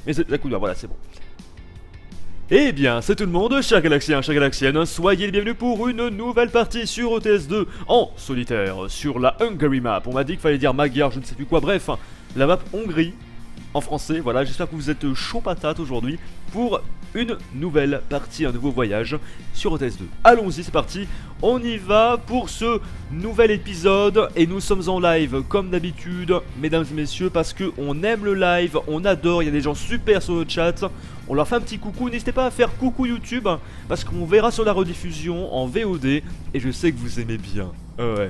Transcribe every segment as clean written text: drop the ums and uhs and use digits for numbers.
Mais c'est la couleur, voilà, c'est bon. Eh bien, c'est tout le monde, chers Galaxiens, chers Galaxiennes, soyez les bienvenus pour une nouvelle partie sur OTS2 en solitaire, sur la Hungary Map. On m'a dit qu'il fallait dire Magyar, je ne sais plus quoi, bref, la map Hongrie, en français, voilà, j'espère que vous êtes chaud patate aujourd'hui pour une nouvelle partie, un nouveau voyage sur OTS2. Allons-y, c'est parti, on y va pour ce nouvel épisode et nous sommes en live comme d'habitude, mesdames et messieurs, parce que on aime le live, on adore, il y a des gens super sur le chat, on leur fait un petit coucou, n'hésitez pas à faire coucou YouTube, parce qu'on verra sur la rediffusion en VOD, et je sais que vous aimez bien. Ouais,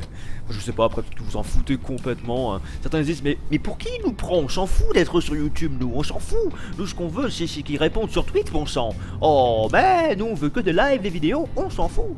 je sais pas, après peut-être que vous en foutez complètement, hein. Certains disent mais pour qui il nous prend? On s'en fout d'être sur YouTube, nous, on s'en fout. Nous ce qu'on veut c'est qu'ils répondent sur Twitch, bon sang. Oh ben nous on veut que des lives, des vidéos, on s'en fout.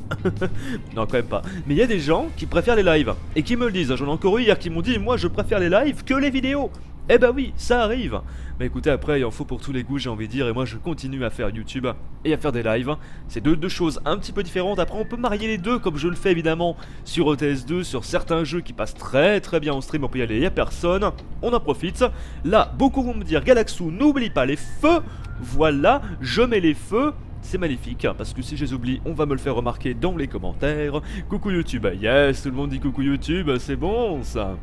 Non quand même pas. Mais il y a des gens qui préfèrent les lives, et qui me le disent, j'en ai encore eu hier qui m'ont dit moi je préfère les lives que les vidéos. Eh bah oui, ça arrive. Mais écoutez, après, il en faut pour tous les goûts, j'ai envie de dire, et moi je continue à faire YouTube et à faire des lives. C'est deux choses un petit peu différentes. Après, on peut marier les deux, comme je le fais évidemment sur OTS2, sur certains jeux qui passent très bien en stream, on peut y aller, il n'y a personne, on en profite. Là, beaucoup vont me dire, Galaxou, n'oublie pas les feux. Voilà, je mets les feux. C'est magnifique, parce que si je les oublie, on va me le faire remarquer dans les commentaires. Coucou YouTube, yes, tout le monde dit coucou YouTube, c'est bon ça.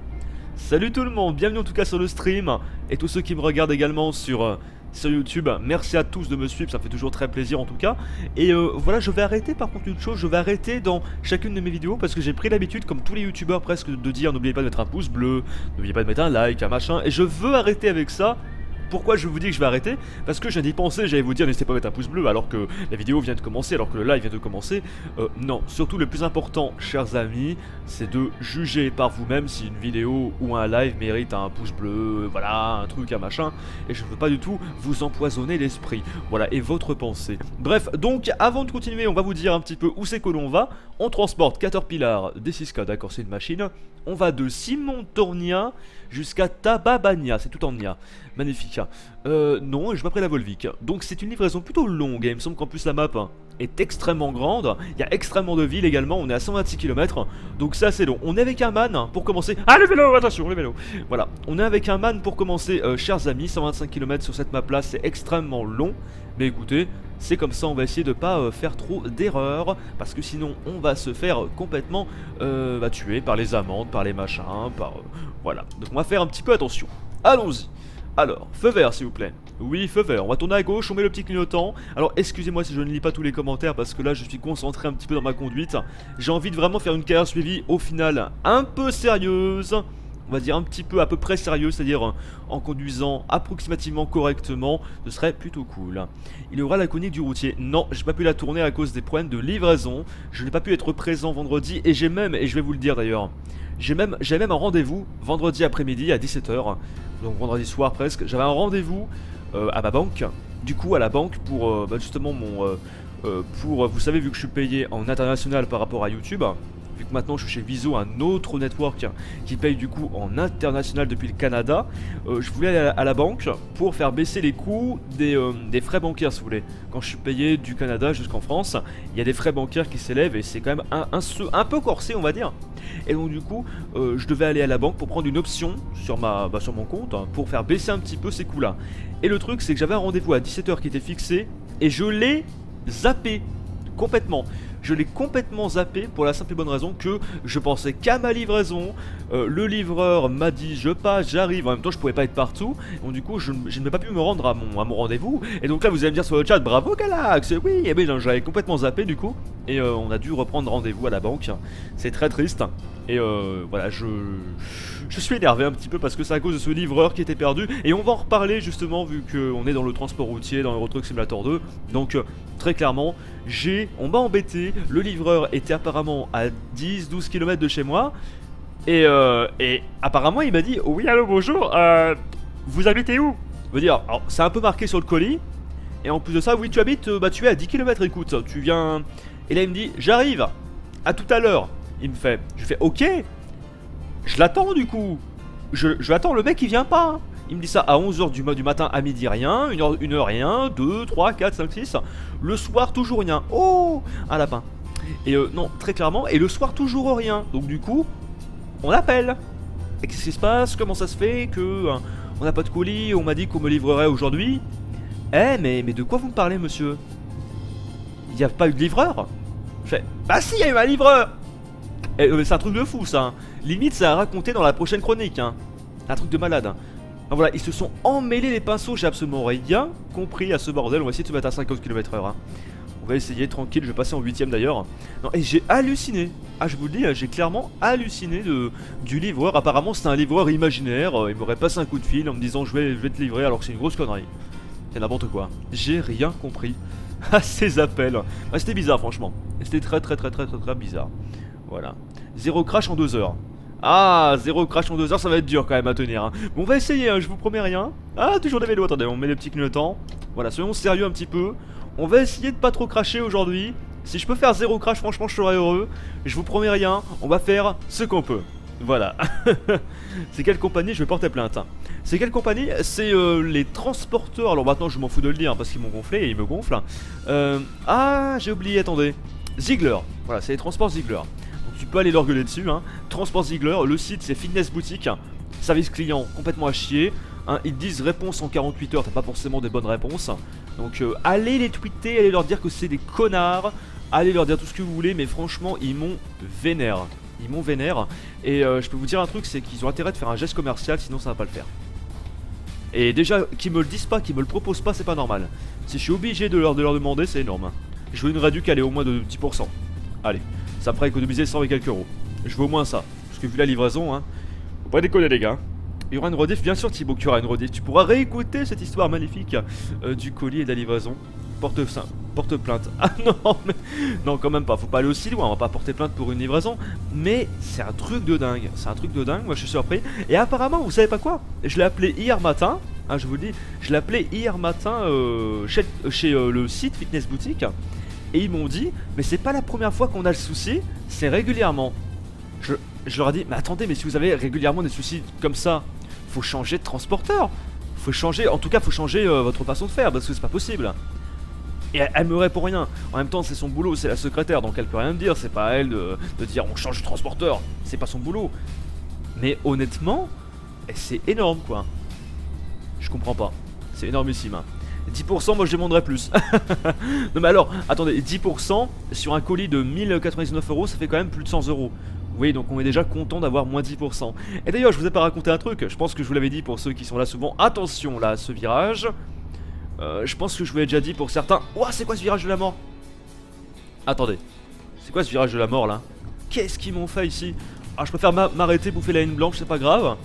Salut tout le monde, bienvenue en tout cas sur le stream, et tous ceux qui me regardent également sur YouTube, merci à tous de me suivre, ça me fait toujours très plaisir en tout cas. Et voilà, je vais arrêter par contre une chose, je vais arrêter dans chacune de mes vidéos, parce que j'ai pris l'habitude, comme tous les youtubeurs presque, de dire n'oubliez pas de mettre un pouce bleu, n'oubliez pas de mettre un like, un machin, et je veux arrêter avec ça. Pourquoi je vous dis que je vais arrêter? Parce que je viens d'y penser, j'allais vous dire n'hésitez pas à mettre un pouce bleu alors que la vidéo vient de commencer, alors que le live vient de commencer. Non, surtout le plus important, chers amis, c'est de juger par vous-même si une vidéo ou un live mérite un pouce bleu, voilà, un truc, un machin. Et je ne veux pas du tout vous empoisonner l'esprit, voilà, et votre pensée. Bref, donc avant de continuer, on va vous dire un petit peu où c'est que l'on va. On transporte Caterpillar D6K, d'accord, c'est une machine. On va de Simon-Tornia jusqu'à Tababania, c'est tout en Nia. Magnifique. Non, je vais pas pris la Volvic. Donc c'est une livraison plutôt longue, et il me semble qu'en plus la map est extrêmement grande. Il y a extrêmement de villes également, on est à 126 km. Donc c'est assez long. On est avec un man pour commencer. Ah le vélo, attention, le vélo. Voilà, on est avec un man pour commencer, chers amis. 125 km sur cette map là, c'est extrêmement long. Mais écoutez, c'est comme ça, on va essayer de pas faire trop d'erreurs, parce que sinon on va se faire complètement tuer par les amendes, par les machins, par... voilà, donc on va faire un petit peu attention. Allons-y. Alors, feu vert s'il vous plaît. Oui, feu vert, on va tourner à gauche, on met le petit clignotant. Alors excusez-moi si je ne lis pas tous les commentaires, parce que là je suis concentré un petit peu dans ma conduite. J'ai envie de vraiment faire une carrière suivie au final un peu sérieuse. On va dire un petit peu à peu près sérieux, c'est-à-dire en conduisant approximativement correctement, ce serait plutôt cool. Il y aura la chronique du routier. Non, j'ai pas pu la tourner à cause des problèmes de livraison. Je n'ai pas pu être présent vendredi, et j'ai même, et je vais vous le dire d'ailleurs, j'ai même un rendez-vous vendredi après-midi à 17h, donc vendredi soir presque. J'avais un rendez-vous à ma banque, du coup à la banque pour justement vous savez, vu que je suis payé en international par rapport à YouTube, vu que maintenant je suis chez Viso, un autre network qui paye du coup en international depuis le Canada, je voulais aller à la banque pour faire baisser les coûts des frais bancaires si vous voulez. Quand je suis payé du Canada jusqu'en France, il y a des frais bancaires qui s'élèvent et c'est quand même un peu corsé on va dire. Et donc du coup, je devais aller à la banque pour prendre une option sur mon compte pour faire baisser un petit peu ces coûts là. Et le truc c'est que j'avais un rendez-vous à 17h qui était fixé et je l'ai zappé complètement. Je l'ai complètement zappé pour la simple et bonne raison que je pensais qu'à ma livraison. Le livreur m'a dit je passe, j'arrive. En même temps je pouvais pas être partout. Donc du coup je n'ai pas pu me rendre à mon rendez-vous. Et donc là vous allez me dire sur le chat bravo Galax. Oui, et bien j'avais complètement zappé du coup. Et on a dû reprendre rendez-vous à la banque. C'est très triste. Et voilà, je suis énervé un petit peu parce que c'est à cause de ce livreur qui était perdu. Et on va en reparler justement vu qu'on est dans le transport routier, dans Euro Truck Simulator 2. Donc très clairement, on m'a embêté. Le livreur était apparemment à 10-12 km de chez moi. Et apparemment il m'a dit oui allô bonjour, vous habitez où? Veut dire, alors c'est un peu marqué sur le colis. Et en plus de ça, oui tu habites, tu es à 10 km, écoute, tu viens... Et là il me dit j'arrive, à tout à l'heure. Il me fait, je fais ok, je l'attends du coup. Je l'attends, le mec il vient pas. Il me dit ça à 11h du matin, à midi rien, 1h rien, 2, 3, 4, 5, 6. Le soir toujours rien. Oh, un lapin. Et non, très clairement, et le soir toujours rien. Donc du coup, on appelle. Et qu'est-ce qui se passe? Comment ça se fait que on n'a pas de colis? On m'a dit qu'on me livrerait aujourd'hui. Eh, mais de quoi vous me parlez, monsieur? Il n'y a pas eu de livreur? Je fais, bah si, il y a eu un livreur! C'est un truc de fou, ça, hein. Limite, ça a raconté dans la prochaine chronique, hein. Un truc de malade, hein. Alors voilà, ils se sont emmêlés les pinceaux, j'ai absolument rien compris à ce bordel. On va essayer de se mettre à 50 km/h, hein. On va essayer tranquille, je vais passer en 8ème d'ailleurs. Non, et j'ai halluciné. Ah, je vous le dis, j'ai clairement halluciné du livreur. Apparemment, c'est un livreur imaginaire. Il m'aurait passé un coup de fil en me disant je vais te livrer alors que c'est une grosse connerie. C'est n'importe quoi. J'ai rien compris à ces appels. Ah, c'était bizarre, franchement. C'était très bizarre. Voilà. 0 crash en 2 heures. Ah, 0 crash en 2 heures, ça va être dur quand même à tenir, hein. Bon, on va essayer, hein, je vous promets rien. Ah, toujours des vélos, attendez, on met des petits clignotants. Voilà, soyons sérieux un petit peu. On va essayer de pas trop cracher aujourd'hui. Si je peux faire 0 crash, franchement, je serais heureux. Je vous promets rien, on va faire ce qu'on peut. Voilà. C'est quelle compagnie? Je vais porter plainte, hein. C'est quelle compagnie? C'est les transporteurs. Alors maintenant, je m'en fous de le dire, hein, parce qu'ils m'ont gonflé et ils me gonflent. Ah, j'ai oublié, attendez. Ziegler. Voilà, c'est les transports Ziegler. Tu peux aller leur gueuler dessus, hein. Transport Ziegler, le site c'est Fitness Boutique, service client complètement à chier, hein. Ils te disent réponse en 48 heures, t'as pas forcément des bonnes réponses. Donc allez les tweeter, allez leur dire que c'est des connards, allez leur dire tout ce que vous voulez, mais franchement ils m'ont vénère. Ils m'ont vénère. Et je peux vous dire un truc, c'est qu'ils ont intérêt de faire un geste commercial, sinon ça va pas le faire. Et déjà, qu'ils me le disent pas, qu'ils me le proposent pas, c'est pas normal. Si je suis obligé de leur demander, c'est énorme. Je veux une réduction qui allait au moins de 10%. Allez. Ça me ferait économiser 100 et quelques euros. Je veux au moins ça. Parce que vu la livraison, hein. Faut pas déconner, les gars. Il y aura une rediff, bien sûr, Thibaut, qu'il y aura une rediff. Tu pourras réécouter cette histoire magnifique du colis et de la livraison. Porte plainte. Ah non, mais. Non, quand même pas. Faut pas aller aussi loin. On va pas porter plainte pour une livraison. Mais c'est un truc de dingue. C'est un truc de dingue. Moi, je suis surpris. Et apparemment, vous savez pas quoi? Je l'ai appelé hier matin. Hein, je vous le dis. Je l'ai appelé hier matin chez le site Fitness Boutique. Et ils m'ont dit, mais c'est pas la première fois qu'on a le souci, c'est régulièrement. Je leur ai dit, mais attendez, mais si vous avez régulièrement des soucis comme ça, faut changer de transporteur. Faut changer, en tout cas, faut changer votre façon de faire, parce que c'est pas possible. Et elle me répond rien. En même temps, c'est son boulot, c'est la secrétaire, donc elle peut rien me dire. C'est pas à elle de dire, on change de transporteur. C'est pas son boulot. Mais honnêtement, c'est énorme, quoi. Je comprends pas. C'est énormissime, hein. 10%, moi je demanderais plus. Non mais alors, attendez, 10% sur un colis de 1099 euros, ça fait quand même plus de 100 euros. Oui, donc on est déjà content d'avoir moins 10%. Et d'ailleurs, je vous ai pas raconté un truc, je pense que je vous l'avais dit pour ceux qui sont là souvent. Attention là, à ce virage. Je pense que je vous l'ai déjà dit pour certains. Ouah, c'est quoi ce virage de la mort? Attendez, c'est quoi ce virage de la mort là? Qu'est-ce qu'ils m'ont fait ici? Ah, je préfère m'arrêter, bouffer la ligne blanche, c'est pas grave.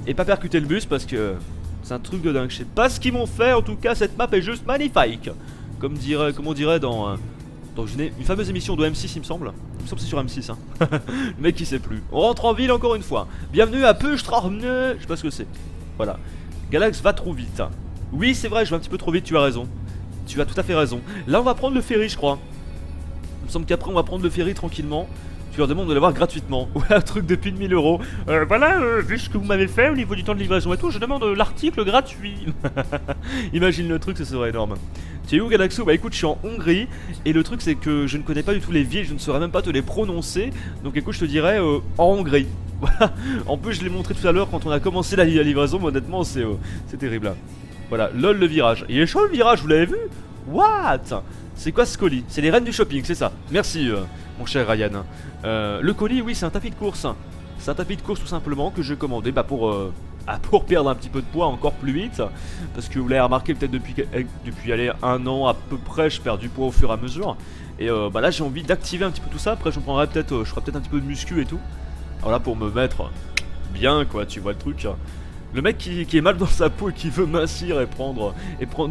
Et pas percuter le bus parce que... c'est un truc de dingue, je sais pas ce qu'ils m'ont fait, en tout cas cette map est juste magnifique. Comme on dirait dans une fameuse émission de M6 il me semble. Il me semble que c'est sur M6 hein. Le mec qui sait plus. On rentre en ville encore une fois. Bienvenue à Pustrarne. Je sais pas ce que c'est. Voilà. Galax va trop vite. Oui c'est vrai, je vais un petit peu trop vite, tu as raison. Tu as tout à fait raison. Là on va prendre le ferry je crois. Il me semble qu'après on va prendre le ferry tranquillement. Tu leur demandes de l'avoir gratuitement. Ouais, un truc de plus de 1000 euros. Voilà, vu ce que vous m'avez fait au niveau du temps de livraison et tout, je demande l'article gratuit. Imagine le truc, ça serait énorme. Tu es où, Galaxo? Bah écoute, je suis en Hongrie. Et le truc, c'est que je ne connais pas du tout les villes, je ne saurais même pas te les prononcer. Donc écoute, je te dirais en Hongrie. Voilà. En plus, je l'ai montré tout à l'heure quand on a commencé la livraison. Mais honnêtement, c'est terrible. Là. Voilà, lol, le virage. Il est chaud le virage, vous l'avez vu? What? C'est quoi ce colis? C'est les reines du shopping, c'est ça. Merci, mon cher Ryan. Le colis, oui, c'est un tapis de course. C'est un tapis de course tout simplement que j'ai commandé pour perdre un petit peu de poids encore plus vite. Parce que vous l'avez remarqué peut-être depuis allez, un an à peu près, je perds du poids au fur et à mesure. Et bah là j'ai envie d'activer un petit peu tout ça. Après je ferai peut-être un petit peu de muscu et tout. Voilà pour me mettre bien quoi, tu vois le truc. Le mec qui est mal dans sa peau et qui veut mincir et prendre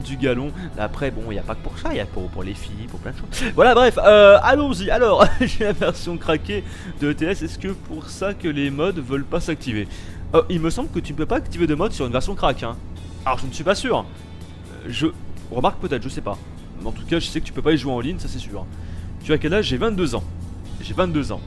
du galon. Là, après, bon, il n'y a pas que pour ça, il y a pour les filles, pour plein de choses. Voilà, bref, allons-y. Alors, j'ai la version craquée de ETS. Est-ce que pour ça que les mods veulent pas s'activer? Il me semble que tu ne peux pas activer de mode sur une version crack. Hein. Alors, je ne suis pas sûr. Je remarque peut-être, je sais pas. Mais en tout cas, je sais que tu peux pas y jouer en ligne, ça c'est sûr. Tu as quel âge? J'ai 22 ans. J'ai 22 ans.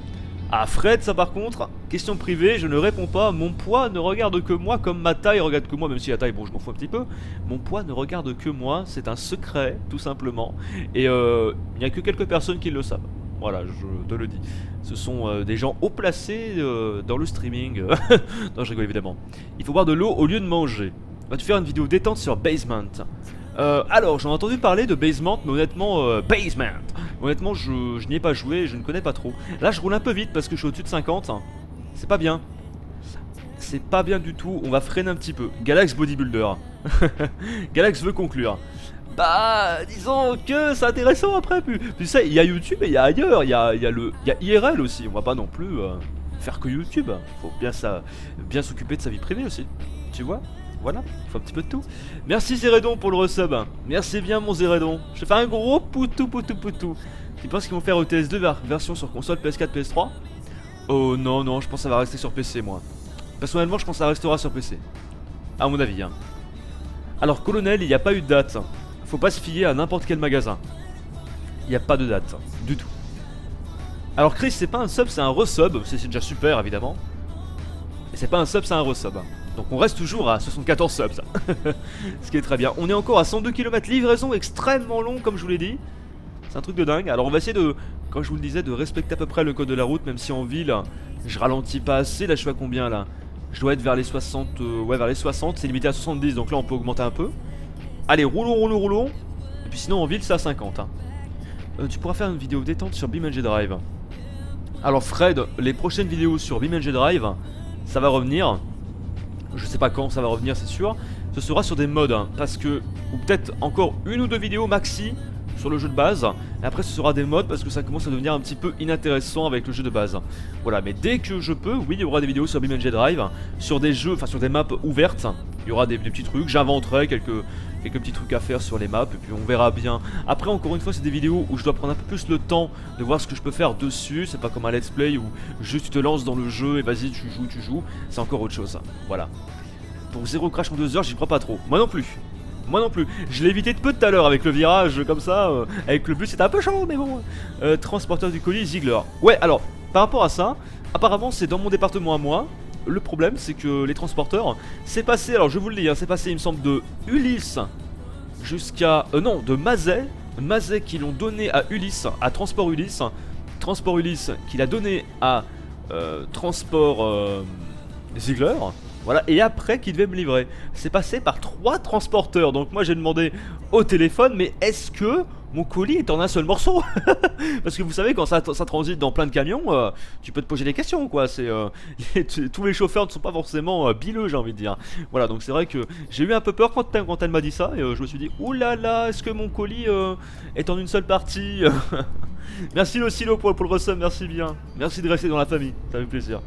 Ah Fred, ça par contre, question privée, je ne réponds pas, mon poids ne regarde que moi comme ma taille regarde que moi, même si la taille, bon je m'en fous un petit peu. Mon poids ne regarde que moi, c'est un secret tout simplement. Et il n'y a que quelques personnes qui le savent. Voilà, je te le dis. Ce sont des gens haut placés dans le streaming. Non, je rigole évidemment. Il faut boire de l'eau au lieu de manger. Vas-tu faire une vidéo détente sur Basement? Alors, j'en ai entendu parler de Basement, mais honnêtement, honnêtement, je n'y ai pas joué, je ne connais pas trop. Là, je roule un peu vite parce que je suis au-dessus de 50. C'est pas bien. C'est pas bien du tout, on va freiner un petit peu. Galax Bodybuilder. Galax veut conclure. Bah, disons que c'est intéressant après. Puis tu sais, il y a YouTube et il y a ailleurs. Il y a IRL aussi. On va pas non plus faire que YouTube. Faut bien s'occuper de sa vie privée aussi. Tu vois? Voilà, il faut un petit peu de tout. Merci Zéredon pour le resub. Merci bien mon Zéredon. Je te fais un gros poutou. Tu penses qu'ils vont faire ETS2 version sur console PS4, PS3? Oh non, je pense que ça va rester sur PC moi. Personnellement, je pense que ça restera sur PC. À mon avis. Alors, Colonel, il n'y a pas eu de date. Faut pas se fier à n'importe quel magasin. Il n'y a pas de date, du tout. Alors, Chris, c'est pas un sub, c'est un resub. C'est déjà super, évidemment. Et c'est pas un sub, c'est un resub. Donc, on reste toujours à 74 subs. Ce qui est très bien. On est encore à 102 km. Livraison extrêmement long, comme je vous l'ai dit. C'est un truc de dingue. Alors, on va essayer de, comme je vous le disais, de respecter à peu près le code de la route, même si en ville, je ralentis pas assez. Là, je suis à combien, là? Je dois être vers les 60, ouais vers les 60, c'est limité à 70, donc là on peut augmenter un peu. Allez, roulons. Et puis sinon en ville c'est à 50 hein. Tu pourras faire une vidéo détente sur BeamNG Drive. Alors Fred, les prochaines vidéos sur BeamNG Drive, ça va revenir. Je sais pas quand ça va revenir, c'est sûr. Ce sera sur des mods, hein, parce que, ou peut-être encore une ou deux vidéos maxi sur le jeu de base, et après ce sera des mods parce que ça commence à devenir un petit peu inintéressant avec le jeu de base. Voilà, mais dès que je peux, oui, il y aura des vidéos sur BeamNG Drive, sur des jeux, enfin sur des maps ouvertes, il y aura des petits trucs, j'inventerai quelques petits trucs à faire sur les maps, et puis on verra bien. Après, encore une fois, c'est des vidéos où je dois prendre un peu plus le temps de voir ce que je peux faire dessus, c'est pas comme un let's play où juste tu te lances dans le jeu et vas-y, tu joues, c'est encore autre chose, voilà. Pour 0 crash en 2 heures, j'y crois pas trop, moi non plus. Je l'ai évité de peu tout à l'heure avec le virage comme ça, avec le bus c'était un peu chaud mais bon. Transporteur du colis Ziegler. Ouais alors, par rapport à ça, apparemment c'est dans mon département à moi. Le problème c'est que les transporteurs, c'est passé, alors je vous le dis, hein, c'est passé il me semble de Ulysse jusqu'à... non, de Mazet. Mazet qui l'ont donné à Ulysse, à Transport Ulysse. Transport Ulysse qui l'a donné à Transport Ziegler. Voilà, et après qui devait me livrer. C'est passé par 3 transporteurs. Donc moi j'ai demandé au téléphone, mais est-ce que mon colis est en un seul morceau? Parce que vous savez, quand ça transite dans plein de camions, tu peux te poser des questions quoi. Tous les chauffeurs ne sont pas forcément bileux, j'ai envie de dire. Voilà, donc c'est vrai que j'ai eu un peu peur quand elle m'a dit ça. Et je me suis dit, oulala, est-ce que mon colis est en une seule partie? Merci le silo pour le resub, merci bien. Merci de rester dans la famille, ça fait plaisir.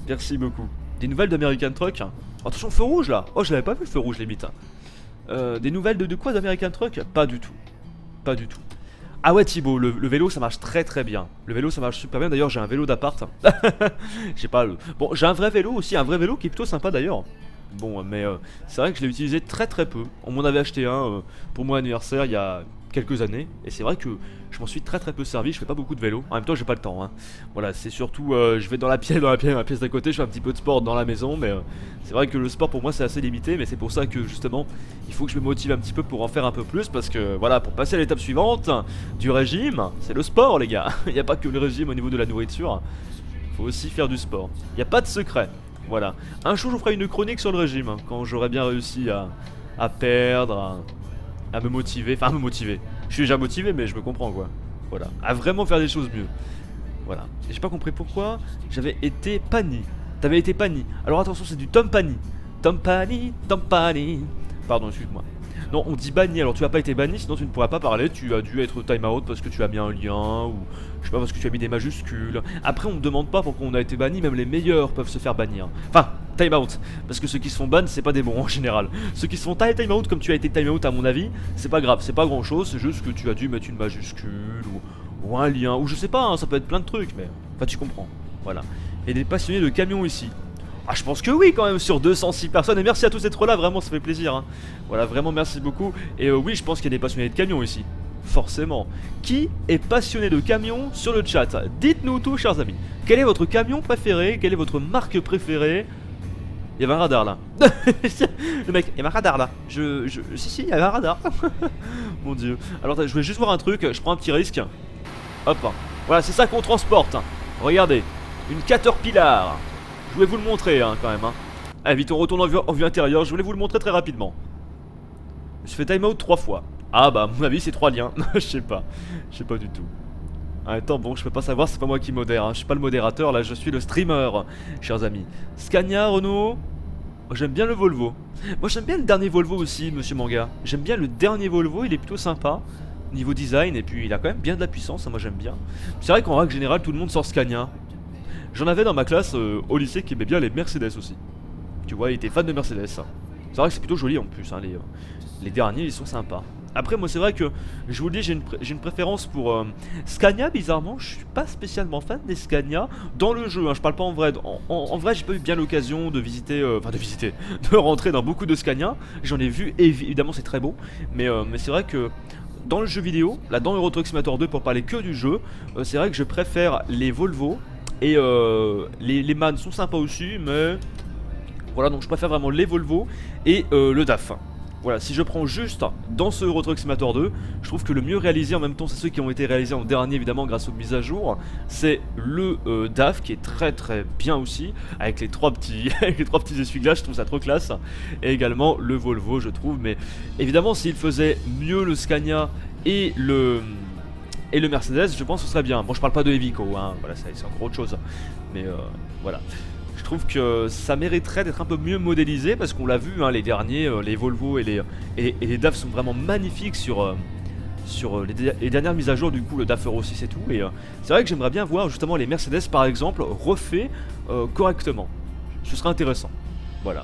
Merci beaucoup. Des nouvelles d'American Truck. Attention, feu rouge là. Oh, je l'avais pas vu le feu rouge limite. Des nouvelles de quoi d'American Truck? Pas du tout. Pas du tout. Ah ouais Thibaut, le vélo ça marche très bien. Le vélo ça marche super bien. D'ailleurs j'ai un vélo d'appart. J'ai pas le... Bon, j'ai un vrai vélo aussi, un vrai vélo qui est plutôt sympa d'ailleurs. Bon, mais c'est vrai que je l'ai utilisé très peu. On m'en avait acheté un pour mon anniversaire il y a quelques années. Et c'est vrai que je m'en suis très peu servi. Je fais pas beaucoup de vélo. En même temps, j'ai pas le temps. Hein. Voilà, c'est surtout, je vais dans la pièce d'à côté. Je fais un petit peu de sport dans la maison. Mais c'est vrai que le sport pour moi c'est assez limité. Mais c'est pour ça que justement, il faut que je me motive un petit peu pour en faire un peu plus. Parce que voilà, pour passer à l'étape suivante du régime, c'est le sport, les gars. Il n'y a pas que le régime au niveau de la nourriture. Il faut aussi faire du sport. Il n'y a pas de secret. Voilà. Un jour, je vous ferai une chronique sur le régime, hein, quand j'aurai bien réussi à perdre, à me motiver. Enfin, à me motiver. Je suis déjà motivé, mais je me comprends, quoi. Voilà. À vraiment faire des choses mieux. Voilà. Et j'ai pas compris pourquoi j'avais été Pani. T'avais été Pani. Alors attention, c'est du Tom Pani. Tom Pani. Pardon, excuse-moi. Non, on dit banni, alors tu as pas été banni, sinon tu ne pourras pas parler, tu as dû être time out parce que tu as mis un lien, ou je sais pas, parce que tu as mis des majuscules. Après on me demande pas pourquoi on a été banni, même les meilleurs peuvent se faire bannir. Enfin, time out, parce que ceux qui se font ban, c'est pas des bons en général. Ceux qui se font time out comme tu as été time out à mon avis, c'est pas grave, c'est pas grand chose, c'est juste que tu as dû mettre une majuscule, ou un lien, ou je sais pas, hein, ça peut être plein de trucs, mais enfin tu comprends, voilà. Et des passionnés de camions ici. Ah, je pense que oui quand même sur 206 personnes. Et merci à tous d'être là, vraiment ça fait plaisir hein. Voilà, vraiment merci beaucoup. Et oui, je pense qu'il y a des passionnés de camions ici. Forcément. Qui est passionné de camions sur le chat? Dites-nous tout, chers amis. Quel est votre camion préféré? Quelle est votre marque préférée? Il y avait un radar là. Le mec, il y avait un radar là. Si, il y avait un radar. Mon dieu. Alors je voulais juste voir un truc, je prends un petit risque. Hop. Voilà, c'est ça qu'on transporte. Regardez. Une Caterpillar. Je voulais vous le montrer hein, quand même hein. Allez vite on retourne en vue intérieure, je voulais vous le montrer très rapidement. Je fais time out 3 fois. Ah bah à mon avis c'est 3 liens. Je sais pas. Je sais pas du tout. En même temps bon je peux pas savoir, c'est pas moi qui modère, hein. Je suis pas le modérateur là, je suis le streamer, chers amis. Scania, Renault. J'aime bien le Volvo. Moi j'aime bien le dernier Volvo aussi, monsieur Manga. J'aime bien le dernier Volvo, il est plutôt sympa. Niveau design, et puis il a quand même bien de la puissance, hein, moi j'aime bien. C'est vrai qu'en règle générale tout le monde sort Scania. J'en avais dans ma classe au lycée qui aimait bien les Mercedes aussi. Tu vois, il était fan de Mercedes. C'est vrai que c'est plutôt joli en plus, hein, les derniers ils sont sympas. Après moi c'est vrai que, je vous le dis, j'ai une préférence pour Scania, bizarrement. Je suis pas spécialement fan des Scania dans le jeu, hein, je parle pas en vrai. En vrai j'ai pas eu bien l'occasion de visiter, de rentrer dans beaucoup de Scania. J'en ai vu, évidemment c'est très beau. Mais c'est vrai que dans le jeu vidéo, là dans Euro Truck Simulator 2 pour parler que du jeu, c'est vrai que je préfère les Volvo. Et les MAN sont sympas aussi, mais voilà, donc je préfère vraiment les Volvo et le DAF. Voilà, si je prends juste dans ce Euro Truck Simulator 2, je trouve que le mieux réalisé, en même temps c'est ceux qui ont été réalisés en dernier évidemment grâce aux mises à jour, c'est le DAF qui est très très bien aussi, avec les trois petits essuie-glaces, je trouve ça trop classe. Et également le Volvo je trouve, mais évidemment s'il faisait mieux le Scania et le Mercedes, je pense que ce serait bien. Bon, je parle pas de Evico, hein, voilà, c'est encore autre chose. Mais voilà. Je trouve que ça mériterait d'être un peu mieux modélisé parce qu'on l'a vu, hein, les derniers, les Volvo et les DAF sont vraiment magnifiques sur les dernières mises à jour, du coup, le DAF Euro 6 et tout. Et c'est vrai que j'aimerais bien voir justement les Mercedes par exemple refaits correctement. Ce serait intéressant. Voilà.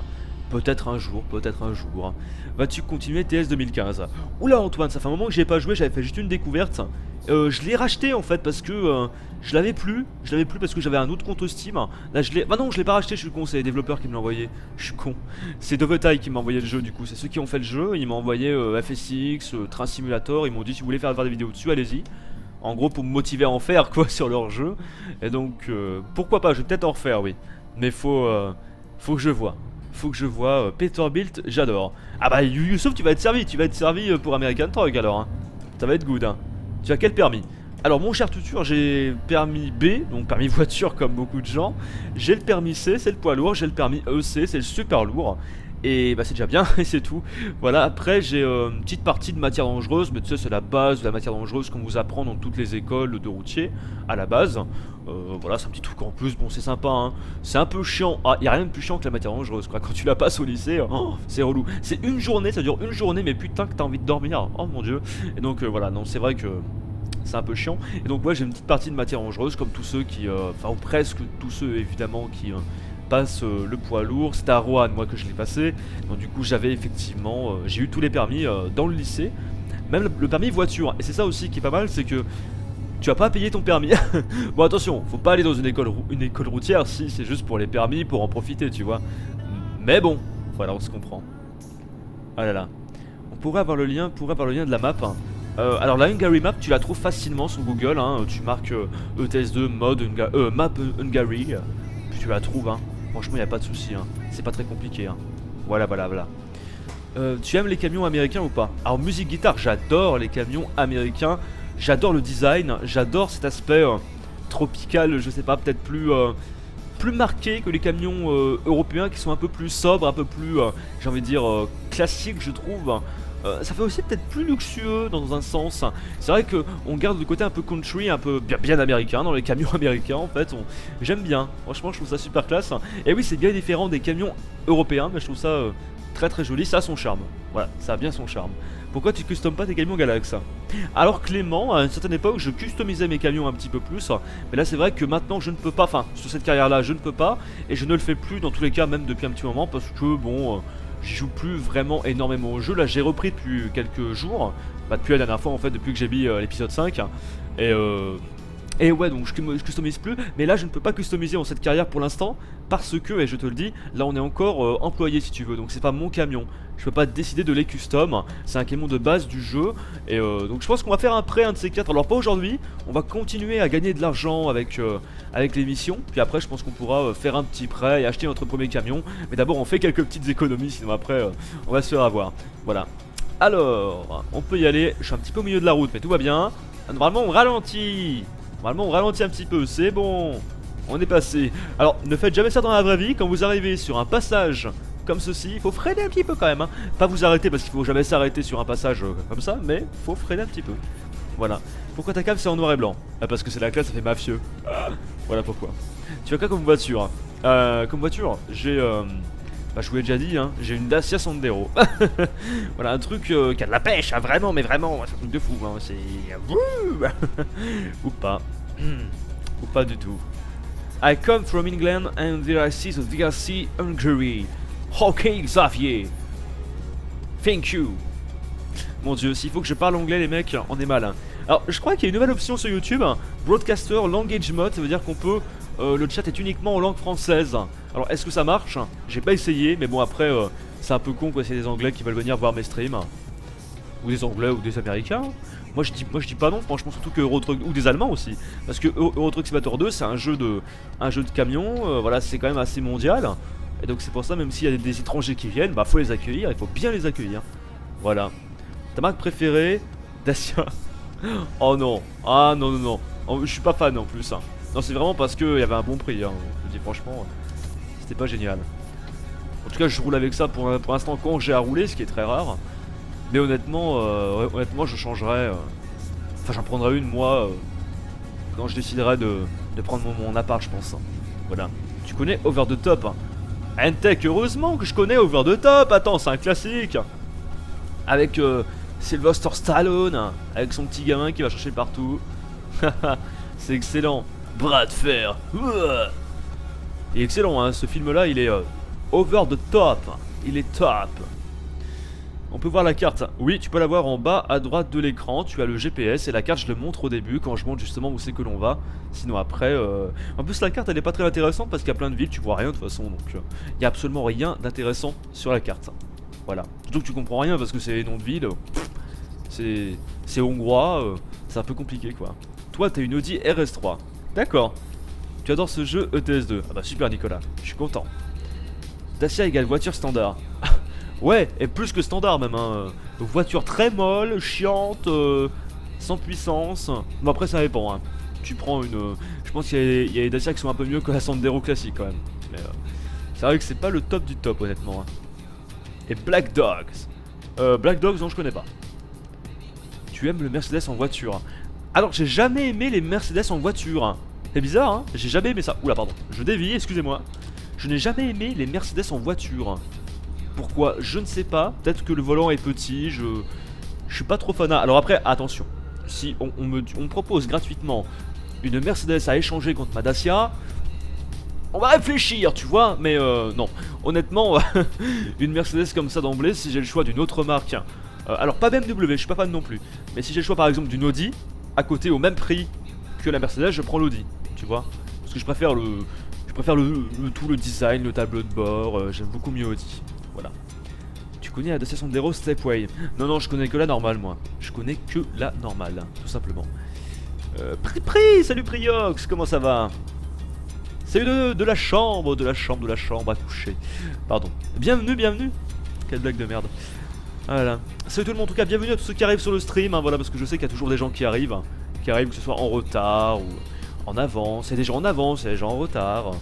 Peut-être un jour, peut-être un jour. Vas-tu continuer TS 2015? Oula Antoine, ça fait un moment que j'y ai pas joué, j'avais fait juste une découverte. Je l'ai racheté en fait parce que je l'avais plus parce que j'avais un autre compte Steam. Là je l'ai... Bah non je l'ai pas racheté, je suis con, c'est les développeurs qui me l'ont envoyé. Je suis con. C'est Dovetai qui m'a envoyé le jeu du coup, c'est ceux qui ont fait le jeu. Ils m'ont envoyé FSX, Train Simulator, ils m'ont dit si vous voulez faire des vidéos dessus, allez-y. En gros pour me motiver à en faire quoi sur leur jeu. Et donc pourquoi pas, je vais peut-être en refaire oui. Mais faut que je vois. Faut que je vois Peterbilt, j'adore. Ah bah Youssouf tu vas être servi pour American Truck alors hein. Ça va être good hein. Tu as quel permis? Alors mon cher Tutur, j'ai permis B, donc permis voiture comme beaucoup de gens. J'ai le permis C, c'est le poids lourd. J'ai le permis EC, c'est le super lourd. Et bah c'est déjà bien, et c'est tout. Voilà, après j'ai une petite partie de matière dangereuse. Mais tu sais c'est la base de la matière dangereuse qu'on vous apprend dans toutes les écoles de routier. À la base, voilà c'est un petit truc en plus, bon c'est sympa hein. C'est un peu chiant, ah y a rien de plus chiant que la matière dangereuse quoi. Quand tu la passes au lycée, oh, c'est relou. C'est une journée, ça dure une journée, mais putain que t'as envie de dormir. Oh mon dieu. Et donc voilà, non c'est vrai que c'est un peu chiant. Et donc ouais j'ai une petite partie de matière dangereuse comme tous ceux qui, enfin ou presque tous ceux évidemment qui passent le poids lourd. C'était à Roanne moi que je l'ai passé. Donc du coup j'avais effectivement, j'ai eu tous les permis dans le lycée. Même le permis voiture. Et c'est ça aussi qui est pas mal, c'est que tu vas pas payer ton permis. Bon attention, faut pas aller dans une école routière si c'est juste pour les permis, pour en profiter tu vois. Mais bon, voilà on se comprend. Ah là là. On pourrait avoir le lien de la map hein. Alors la Hungary Map tu la trouves facilement sur Google hein. Tu marques ETS2 map Hungary, puis tu la trouves hein. Franchement y a pas de souci hein. C'est pas très compliqué hein. Voilà. Tu aimes les camions américains ou pas? Alors musique guitare, j'adore les camions américains. J'adore le design, j'adore cet aspect tropical, je sais pas, peut-être plus marqué que les camions européens qui sont un peu plus sobres, un peu plus, j'ai envie de dire, classiques je trouve. Ça fait aussi peut-être plus luxueux dans un sens. C'est vrai qu'on garde le côté un peu country, un peu bien américain dans les camions américains en fait. J'aime bien, franchement je trouve ça super classe. Et oui c'est bien différent des camions européens, mais je trouve ça très joli, ça a son charme. Voilà, ça a bien son charme. Pourquoi tu customes pas tes camions Galax? Alors Clément, à une certaine époque je customisais mes camions un petit peu plus. Mais là c'est vrai que maintenant je ne peux pas, enfin sur cette carrière là je ne peux pas. Et je ne le fais plus dans tous les cas même depuis un petit moment parce que bon... j'y joue plus vraiment énormément au jeu. Là j'ai repris depuis quelques jours, bah, depuis la dernière fois en fait, depuis que j'ai mis l'épisode 5. Et ouais donc je customise plus. Mais là je ne peux pas customiser dans cette carrière pour l'instant parce que, et je te le dis, là on est encore employé si tu veux. Donc c'est pas mon camion, je peux pas décider de les custom. C'est un camion de base du jeu. Et donc je pense qu'on va faire un prêt, un de ces quatre. Alors pas aujourd'hui, on va continuer à gagner de l'argent avec les missions. Puis après je pense qu'on pourra faire un petit prêt et acheter notre premier camion. Mais d'abord on fait quelques petites économies, sinon après on va se faire avoir. Voilà. Alors, on peut y aller. Je suis un petit peu au milieu de la route mais tout va bien. Normalement on ralentit. Normalement on ralentit un petit peu, c'est bon. On est passé. Alors ne faites jamais ça dans la vraie vie. Quand vous arrivez sur un passage comme ceci, il faut freiner un petit peu quand même, hein. Pas vous arrêter parce qu'il faut jamais s'arrêter sur un passage comme ça, mais faut freiner un petit peu. Voilà. Pourquoi ta cam c'est en noir et blanc? Parce que c'est la classe, ça fait mafieux. Voilà pourquoi. Tu as quoi comme voiture? Comme voiture, j'ai... bah je vous l'ai déjà dit, hein, j'ai une Dacia Sandero. Voilà, un truc qui a de la pêche, hein, vraiment, mais vraiment, c'est un truc de fou, hein, c'est... Ou pas. Ou pas du tout. I come from England and there I see the DRC Hungary. Okay, Xavier. Thank you. Mon dieu, s'il faut que je parle anglais les mecs, on est mal, hein. Alors je crois qu'il y a une nouvelle option sur YouTube, hein, Broadcaster Language Mode, ça veut dire qu'on peut... le chat est uniquement en langue française. Alors est-ce que ça marche? J'ai pas essayé, mais bon après c'est un peu con quoi, c'est des anglais qui veulent venir voir mes streams. Ou des anglais ou des américains. Moi je dis pas non, franchement, surtout que Euro Truck, ou des allemands aussi. Parce que Euro Truck Simulator 2 c'est un jeu de camion, voilà, c'est quand même assez mondial. Et donc c'est pour ça, même s'il y a des étrangers qui viennent, bah faut les accueillir, il faut bien les accueillir. Voilà. Ta marque préférée? Dacia. Oh non, ah non non non, oh, je suis pas fan en plus, hein. Non, c'est vraiment parce qu'il y avait un bon prix, hein. Je dis franchement, c'était pas génial. En tout cas, je roule avec ça pour l'instant quand j'ai à rouler, ce qui est très rare. Mais honnêtement, je changerais. Enfin, j'en prendrais une moi quand je déciderai de prendre mon appart, je pense. Voilà. Tu connais Over the Top, hein. N-Tech, heureusement que je connais Over the Top. Attends, c'est un classique. Avec Sylvester Stallone, avec son petit gamin qui va chercher partout. C'est excellent. Bras de fer. Il est excellent, hein, ce film là il est over the top. Il est top. On peut voir la carte. Oui, tu peux la voir en bas à droite de l'écran. Tu as le GPS et la carte je le montre au début quand je montre justement où c'est que l'on va. Sinon après en plus la carte elle est pas très intéressante parce qu'il y a plein de villes, tu vois rien de toute façon. Donc il y a absolument rien d'intéressant sur la carte. Voilà. Surtout que tu comprends rien parce que c'est les noms de villes. C'est hongrois, c'est un peu compliqué quoi. Toi t'as une Audi RS3. D'accord. Tu adores ce jeu ETS2. Ah bah super Nicolas, je suis content. Dacia égale voiture standard. Ouais, et plus que standard même, hein. Voiture très molle, chiante, sans puissance. Bon après ça dépend, hein. Tu prends une... je pense qu'il y a des Dacia qui sont un peu mieux que la Sandero classique quand même. Mais c'est vrai que c'est pas le top du top honnêtement, hein. Et Black Dogs. Black Dogs non je connais pas. Tu aimes le Mercedes en voiture? Alors j'ai jamais aimé les Mercedes en voiture. C'est bizarre hein, j'ai jamais aimé ça. Oula pardon, je dévie, excusez-moi. Je n'ai jamais aimé les Mercedes en voiture. Pourquoi? Je ne sais pas. Peut-être que le volant est petit, je suis pas trop fanat. Alors après, attention. Si on me propose gratuitement une Mercedes à échanger contre ma Dacia, on va réfléchir, tu vois. Mais non, honnêtement, une Mercedes comme ça d'emblée, si j'ai le choix d'une autre marque... alors pas BMW, je suis pas fan non plus. Mais si j'ai le choix par exemple d'une Audi, à côté au même prix que la Mercedes, je prends l'Audi, tu vois. Parce que je préfère tout le design, le tableau de bord, j'aime beaucoup mieux Audi. Voilà. Tu connais la Dacia Sandero Stepway? Non, non, je connais que la normale, moi. Je connais que la normale, tout simplement. Salut Priox, comment ça va? Salut de la chambre à coucher. Pardon. Bienvenue, bienvenue. Quelle blague de merde. Voilà. Salut tout le monde, en tout cas, bienvenue à tous ceux qui arrivent sur le stream, hein, voilà, parce que je sais qu'il y a toujours des gens qui arrivent, que ce soit en retard ou en avance. Il y a des gens en avance, il y a des gens en retard.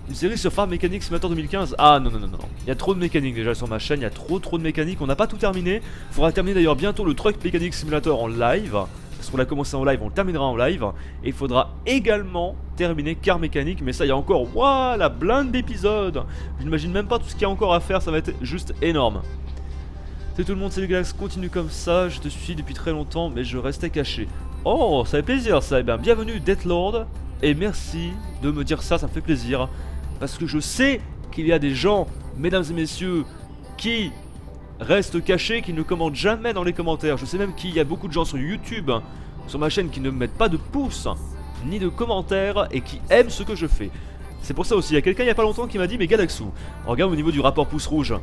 Une série sur Farm Mechanics Simulator 2015. Ah non, non, non, non. Il y a trop de mécaniques déjà sur ma chaîne, il y a trop de mécaniques. On n'a pas tout terminé. Il faudra terminer d'ailleurs bientôt le Truck Mechanics Simulator en live. Parce qu'on l'a commencé en live, on le terminera en live. Et il faudra également terminer Car Mécanique. Mais ça, il y a encore, waouh, la blinde d'épisodes. Je n'imagine même pas tout ce qu'il y a encore à faire, ça va être juste énorme. Salut tout le monde, c'est le Galax, continue comme ça. Je te suis depuis très longtemps, mais je restais caché. Oh, ça fait plaisir ça. Eh bien, bienvenue Deathlord. Et merci de me dire ça, ça me fait plaisir. Parce que je sais qu'il y a des gens, mesdames et messieurs, qui restent cachés, qui ne commentent jamais dans les commentaires. Je sais même qu'il y a beaucoup de gens sur YouTube, sur ma chaîne, qui ne mettent pas de pouces, ni de commentaires, et qui aiment ce que je fais. C'est pour ça aussi, il y a quelqu'un il y a pas longtemps qui m'a dit, mais Galaxou, regarde au niveau du rapport pouce rouge.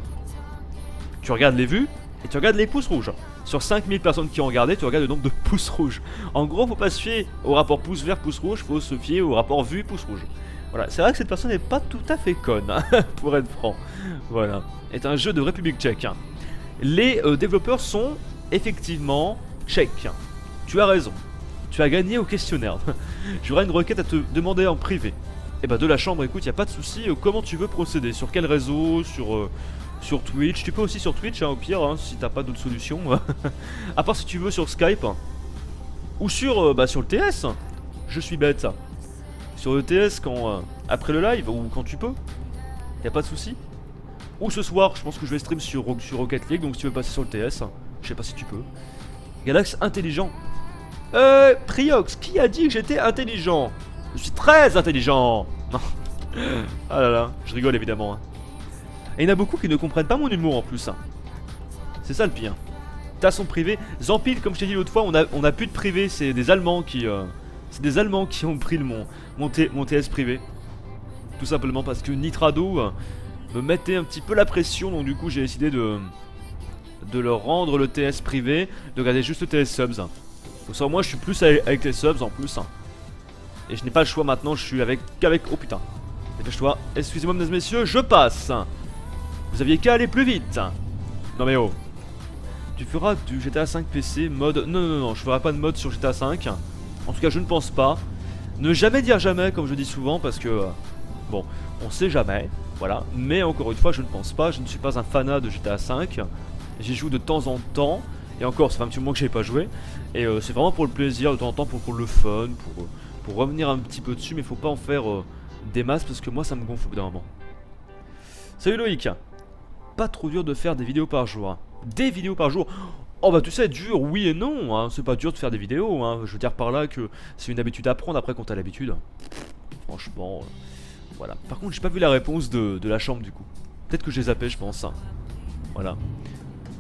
Tu regardes les vues, et tu regardes les pouces rouges. Sur 5000 personnes qui ont regardé, tu regardes le nombre de pouces rouges. En gros, faut pas se fier au rapport pouce vert, pouce rouge, faut se fier au rapport vue, pouce rouge. Voilà, c'est vrai que cette personne n'est pas tout à fait conne, hein, pour être franc. Voilà, c'est un jeu de République tchèque. Les développeurs sont effectivement tchèques. Tu as raison, tu as gagné au questionnaire. J'aurai une requête à te demander en privé. Et bah de la chambre, écoute, y a pas de souci. Comment tu veux procéder? Sur quel réseau? Sur Twitch? Tu peux aussi sur Twitch, hein, au pire, hein, si t'as pas d'autre solution. À part si tu veux sur Skype. Ou sur le TS. Je suis bête. Sur le TS après le live, ou quand tu peux. Y a pas de souci. Ou ce soir, je pense que je vais stream sur Rocket League, donc si tu veux passer sur le TS, je sais pas si tu peux. Galax intelligent. Priox, qui a dit que j'étais intelligent? Je suis très intelligent. Non. Ah là là, je rigole évidemment. Hein. Et il y en a beaucoup qui ne comprennent pas mon humour en plus. Hein. C'est ça le pire. T'as son privé. Zampil, comme je t'ai dit l'autre fois, on a plus de privé. C'est des Allemands qui ont pris mon TS privé. Tout simplement parce que Nitrado me mettait un petit peu la pression. Donc du coup j'ai décidé de leur rendre le TS privé, de garder juste le TS subs. Comme ça moi je suis plus avec les subs en plus. Et je n'ai pas le choix maintenant, je suis qu'avec... Oh putain. J'ai pas le choix. Excusez-moi mesdames et messieurs, je passe. Vous aviez qu'à aller plus vite. Non mais oh. Tu feras du GTA 5 PC mode... Non, je ferai pas de mode sur GTA 5. En tout cas je ne pense pas. Ne jamais dire jamais comme je dis souvent parce que... bon, on sait jamais. Voilà. Mais encore une fois je ne pense pas. Je ne suis pas un fanat de GTA 5. J'y joue de temps en temps. Et encore ça fait un petit moment que j'ai pas joué. Et c'est vraiment pour le plaisir de temps en temps, pour le fun, pour revenir un petit peu dessus. Mais faut pas en faire des masses parce que moi ça me gonfle au bout d'un moment. Salut Loïc. Pas trop dur de faire des vidéos par jour. Des vidéos par jour? Oh bah tu sais, dur oui et non, hein. C'est pas dur de faire des vidéos, hein. Je veux dire par là que c'est une habitude à prendre après quand t'as l'habitude. Franchement, voilà. Par contre j'ai pas vu la réponse de la chambre du coup. Peut-être que j'ai zappé je pense. Hein. Voilà.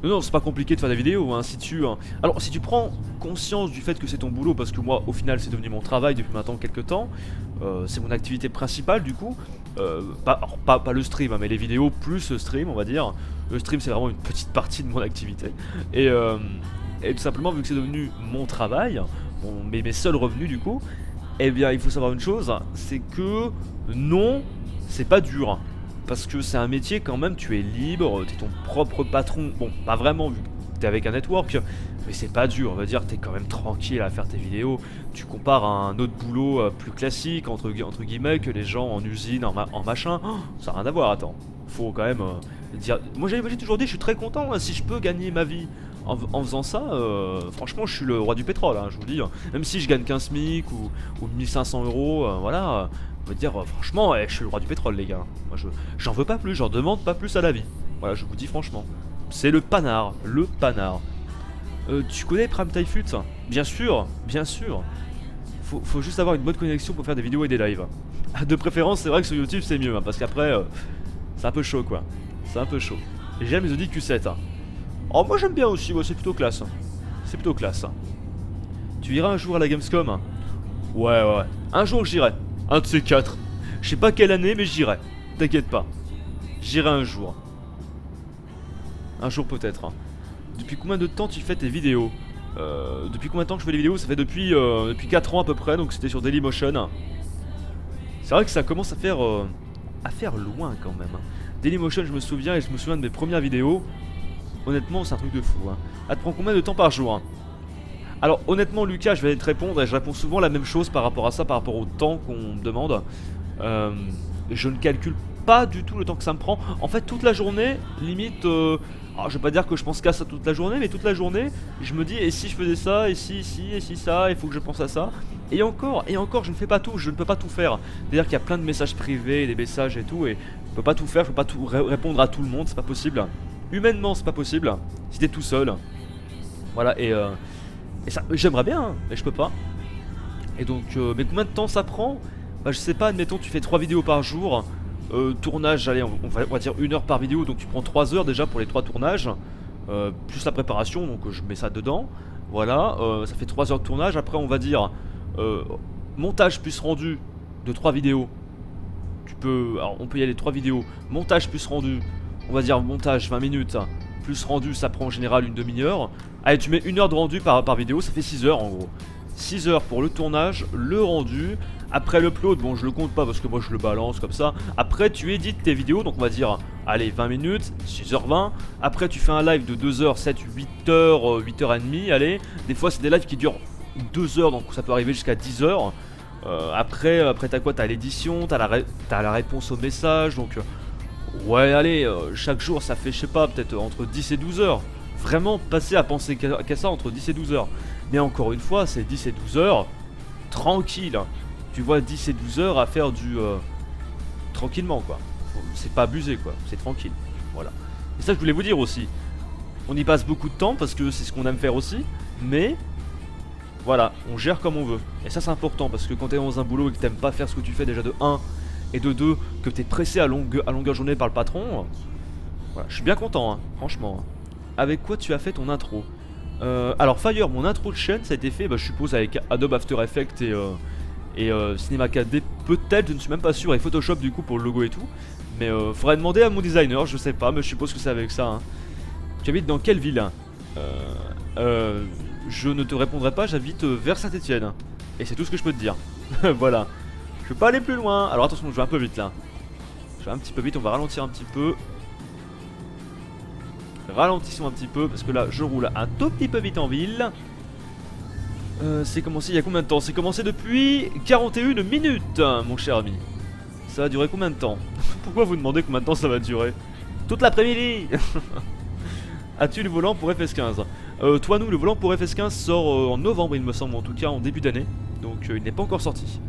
Non, c'est pas compliqué de faire des vidéos, hein, Alors, si tu prends conscience du fait que c'est ton boulot, parce que moi, au final, c'est devenu mon travail depuis maintenant quelques temps, c'est mon activité principale, du coup, pas le stream, hein, mais les vidéos plus le stream, on va dire. Le stream, c'est vraiment une petite partie de mon activité. Et tout simplement, vu que c'est devenu mon travail, mes seuls revenus, du coup, eh bien, il faut savoir une chose, c'est que non, c'est pas dur. Parce que c'est un métier quand même, tu es libre, tu es ton propre patron. Bon, pas vraiment vu que tu es avec un network, mais c'est pas dur, on va dire, tu es quand même tranquille à faire tes vidéos. Tu compares à un autre boulot plus classique, entre guillemets, que les gens en usine, en machin. Oh, ça n'a rien à voir, attends. Faut quand même dire... Moi j'ai toujours dit, je suis très content, hein, si je peux gagner ma vie en faisant ça, franchement je suis le roi du pétrole, hein, je vous le dis. Hein. Même si je gagne 15 SMIC ou 1500 euros, voilà... On va dire franchement, je suis le roi du pétrole les gars. Moi j'en veux pas plus, j'en demande pas plus à la vie. Voilà, je vous dis franchement. C'est le panard, le panard. Tu connais Prime Typhut? Bien sûr, bien sûr. Faut juste avoir une bonne connexion pour faire des vidéos et des lives. De préférence, c'est vrai que sur YouTube c'est mieux, hein, parce qu'après, c'est un peu chaud quoi. C'est un peu chaud. Et j'aime les Audi Q7. Hein. Oh, moi j'aime bien aussi, ouais, c'est plutôt classe. C'est plutôt classe. Tu iras un jour à la Gamescom? Hein. Ouais, un jour j'irai. Un de ces quatre. Je sais pas quelle année, mais j'irai. T'inquiète pas. J'irai un jour. Un jour peut-être. Hein. Depuis combien de temps tu fais tes vidéos? Depuis combien de temps que je fais des vidéos? Ça fait depuis 4 ans à peu près, donc c'était sur Dailymotion. C'est vrai que ça commence à faire loin quand même. Hein. Dailymotion, je me souviens, et je me souviens de mes premières vidéos. Honnêtement, c'est un truc de fou. Hein. Ça te prend combien de temps par jour? Hein? Alors honnêtement Lucas, je vais te répondre et je réponds souvent la même chose par rapport à ça, par rapport au temps qu'on me demande. Je ne calcule pas du tout le temps que ça me prend. En fait toute la journée, limite, je vais pas dire que je pense qu'à ça toute la journée, mais toute la journée, je me dis et si je faisais ça, et si ça, il faut que je pense à ça. Et encore, je ne fais pas tout, je ne peux pas tout faire. C'est-à-dire qu'il y a plein de messages privés, des messages et tout, et je peux pas tout faire, je peux pas tout répondre à tout le monde, c'est pas possible. Humainement c'est pas possible, si t'es tout seul. Voilà, et ça, j'aimerais bien, hein, mais je peux pas. Et donc, mais combien de temps ça prend? Bah je sais pas, admettons tu fais 3 vidéos par jour. Tournage, allez, on va dire 1 heure par vidéo, donc tu prends 3 heures déjà pour les 3 tournages. Plus la préparation, donc je mets ça dedans. Voilà, ça fait 3 heures de tournage. Après on va dire montage plus rendu de 3 vidéos. Alors on peut y aller 3 vidéos. Montage plus rendu, on va dire montage 20 minutes. Plus rendu, ça prend en général une demi-heure. Allez, tu mets 1 heure de rendu par vidéo, ça fait 6 heures en gros. 6 heures pour le tournage, le rendu. Après l'upload, bon je le compte pas parce que moi je le balance comme ça. Après tu édites tes vidéos, donc on va dire, allez 20 minutes, 6h20. Après tu fais un live de 2h, 7, 8h, 8h30, allez. Des fois c'est des lives qui durent 2 heures, donc ça peut arriver jusqu'à 10 heures. Après t'as quoi? T'as l'édition, t'as la réponse au message, donc ouais allez, chaque jour ça fait je sais pas, peut-être entre 10 et 12 heures. Vraiment passer à penser qu'à ça entre 10 et 12 heures. Mais encore une fois, c'est 10 et 12 heures, tranquille. Tu vois 10 et 12 heures à faire du... tranquillement quoi. C'est pas abusé quoi, c'est tranquille. Voilà. Et ça je voulais vous dire aussi. On y passe beaucoup de temps parce que c'est ce qu'on aime faire aussi. Mais... voilà, on gère comme on veut. Et ça c'est important parce que quand t'es dans un boulot et que t'aimes pas faire ce que tu fais déjà de 1 et de 2, que t'es pressé à longueur journée par le patron, voilà, je suis bien content hein, franchement. Avec quoi tu as fait ton intro? Alors Fire, mon intro de chaîne ça a été fait, je suppose avec Adobe After Effects et Cinema 4D peut-être, je ne suis même pas sûr, et Photoshop du coup pour le logo et tout. Mais faudrait demander à mon designer, je sais pas, mais je suppose que c'est avec ça hein. Tu habites dans quelle ville? Je ne te répondrai pas, j'habite vers Saint-Etienne. Et c'est tout ce que je peux te dire. Voilà. Je peux pas aller plus loin. Alors attention, je vais un peu vite là. Je vais un petit peu vite, on va ralentir un petit peu. Ralentissons un petit peu parce que là je roule un tout petit peu vite en ville. C'est commencé il y a combien de temps? C'est commencé depuis 41 minutes, mon cher ami. Ça va durer combien de temps? Pourquoi vous demandez combien de temps ça va durer? Toute l'après-midi. As-tu le volant pour FS15? Toi nous, le volant pour FS15 sort en novembre il me semble, en tout cas en début d'année. Donc il n'est pas encore sorti.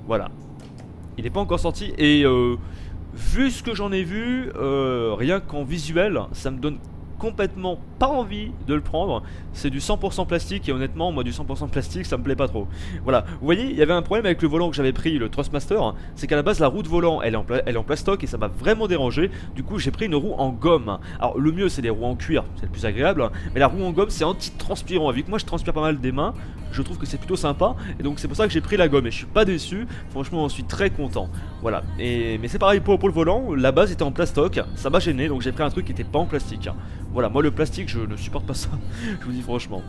Voilà. Il n'est pas encore sorti et vu ce que j'en ai vu, rien qu'en visuel, ça me donne complètement pas envie de le prendre. C'est du 100% plastique et honnêtement moi du 100% plastique ça me plaît pas trop. Voilà, vous voyez il y avait un problème avec le volant que j'avais pris, le Thrustmaster, c'est qu'à la base la roue de volant elle est en plastoc et ça m'a vraiment dérangé. Du coup j'ai pris une roue en gomme. Alors le mieux c'est les roues en cuir, c'est le plus agréable, mais la roue en gomme c'est anti-transpirant. Vu que moi je transpire pas mal des mains, je trouve que c'est plutôt sympa et donc c'est pour ça que j'ai pris la gomme et je suis pas déçu, franchement j'en suis très content. Voilà, mais c'est pareil pour le volant, la base était en plastoc, ça m'a gêné donc j'ai pris un truc qui était pas en plastique. Voilà, moi le plastique je ne supporte pas ça, je vous dis franchement.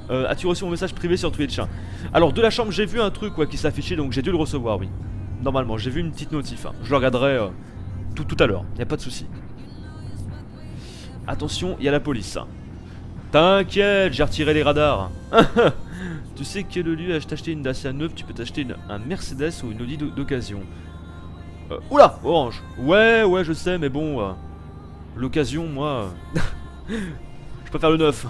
As-tu reçu mon message privé sur Twitch? Alors de la chambre j'ai vu un truc quoi, qui s'affichait donc j'ai dû le recevoir, oui. Normalement j'ai vu une petite notif, je le regarderai tout à l'heure, y a pas de souci. Attention, il y a la police. T'inquiète, j'ai retiré les radars. Tu sais quel lieu t'acheter une Dacia neuve, tu peux t'acheter un Mercedes ou une Audi d'occasion. Oula, Orange. Ouais, je sais, mais bon, l'occasion, moi, je préfère le neuf.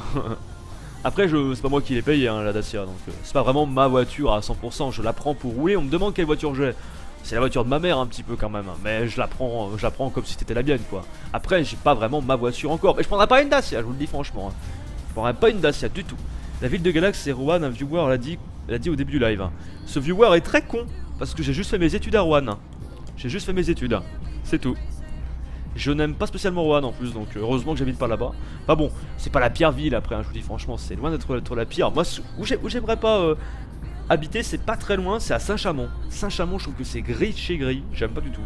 Après, c'est pas moi qui l'ai payé, hein, la Dacia, donc c'est pas vraiment ma voiture à 100%. Je la prends pour rouler. On me demande quelle voiture j'ai. C'est la voiture de ma mère un petit peu quand même, mais je la prends comme si c'était la mienne quoi. Après, j'ai pas vraiment ma voiture encore, mais je prendrai pas une Dacia, je vous le dis franchement. Je prendrai pas une Dacia du tout. La ville de Galax, c'est Rouen, un viewer l'a dit au début du live. Ce viewer est très con, parce que j'ai juste fait mes études à Rouen. J'ai juste fait mes études, c'est tout. Je n'aime pas spécialement Rouen en plus, donc heureusement que j'habite pas là-bas. Enfin bon, c'est pas la pire ville après, hein, je vous dis franchement, c'est loin d'être la pire. Moi, où j'aimerais pas habiter, c'est pas très loin, c'est à Saint-Chamond. Saint-Chamond, je trouve que c'est gris de chez gris, j'aime pas du tout.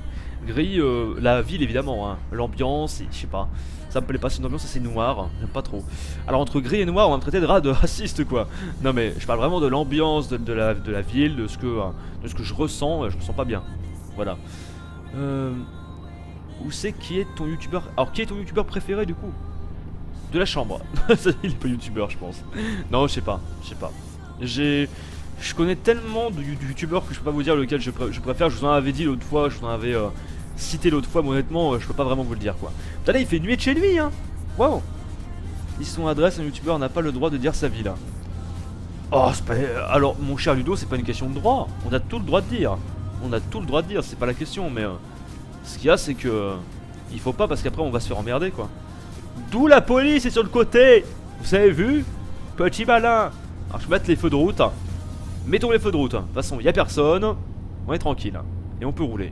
Gris, la ville évidemment, hein, l'ambiance, je sais pas. Ça me plaît pas, c'est une ambiance assez noire, j'aime pas trop. Alors entre gris et noir, on va me traiter de raciste quoi. Non mais je parle vraiment de l'ambiance de la ville, de ce que je ressens, je me sens pas bien. Voilà. Où c'est qui est ton youtubeur? Alors qui est ton youtubeur préféré du coup? De la chambre. Il est pas youtubeur je pense. Non je sais pas. Je connais tellement de youtubeurs que je peux pas vous dire lequel je préfère. Je vous en avais dit l'autre fois, je vous en avais cité l'autre fois, mais honnêtement je peux pas vraiment vous le dire quoi. Putain là il fait nuit de chez lui hein. Waouh. Dis son adresse, un youtubeur n'a pas le droit de dire sa vie là. Oh c'est pas... Alors mon cher Ludo, c'est pas une question de droit. On a tout le droit de dire. On a tout le droit de dire, c'est pas la question, mais ce qu'il y a c'est que il faut pas parce qu'après on va se faire emmerder quoi. D'où la police est sur le côté. Vous avez vu? Petit malin. Alors je vais mettre les feux de route. Mettons les feux de route. De toute façon il y a personne. On est tranquille. Et on peut rouler.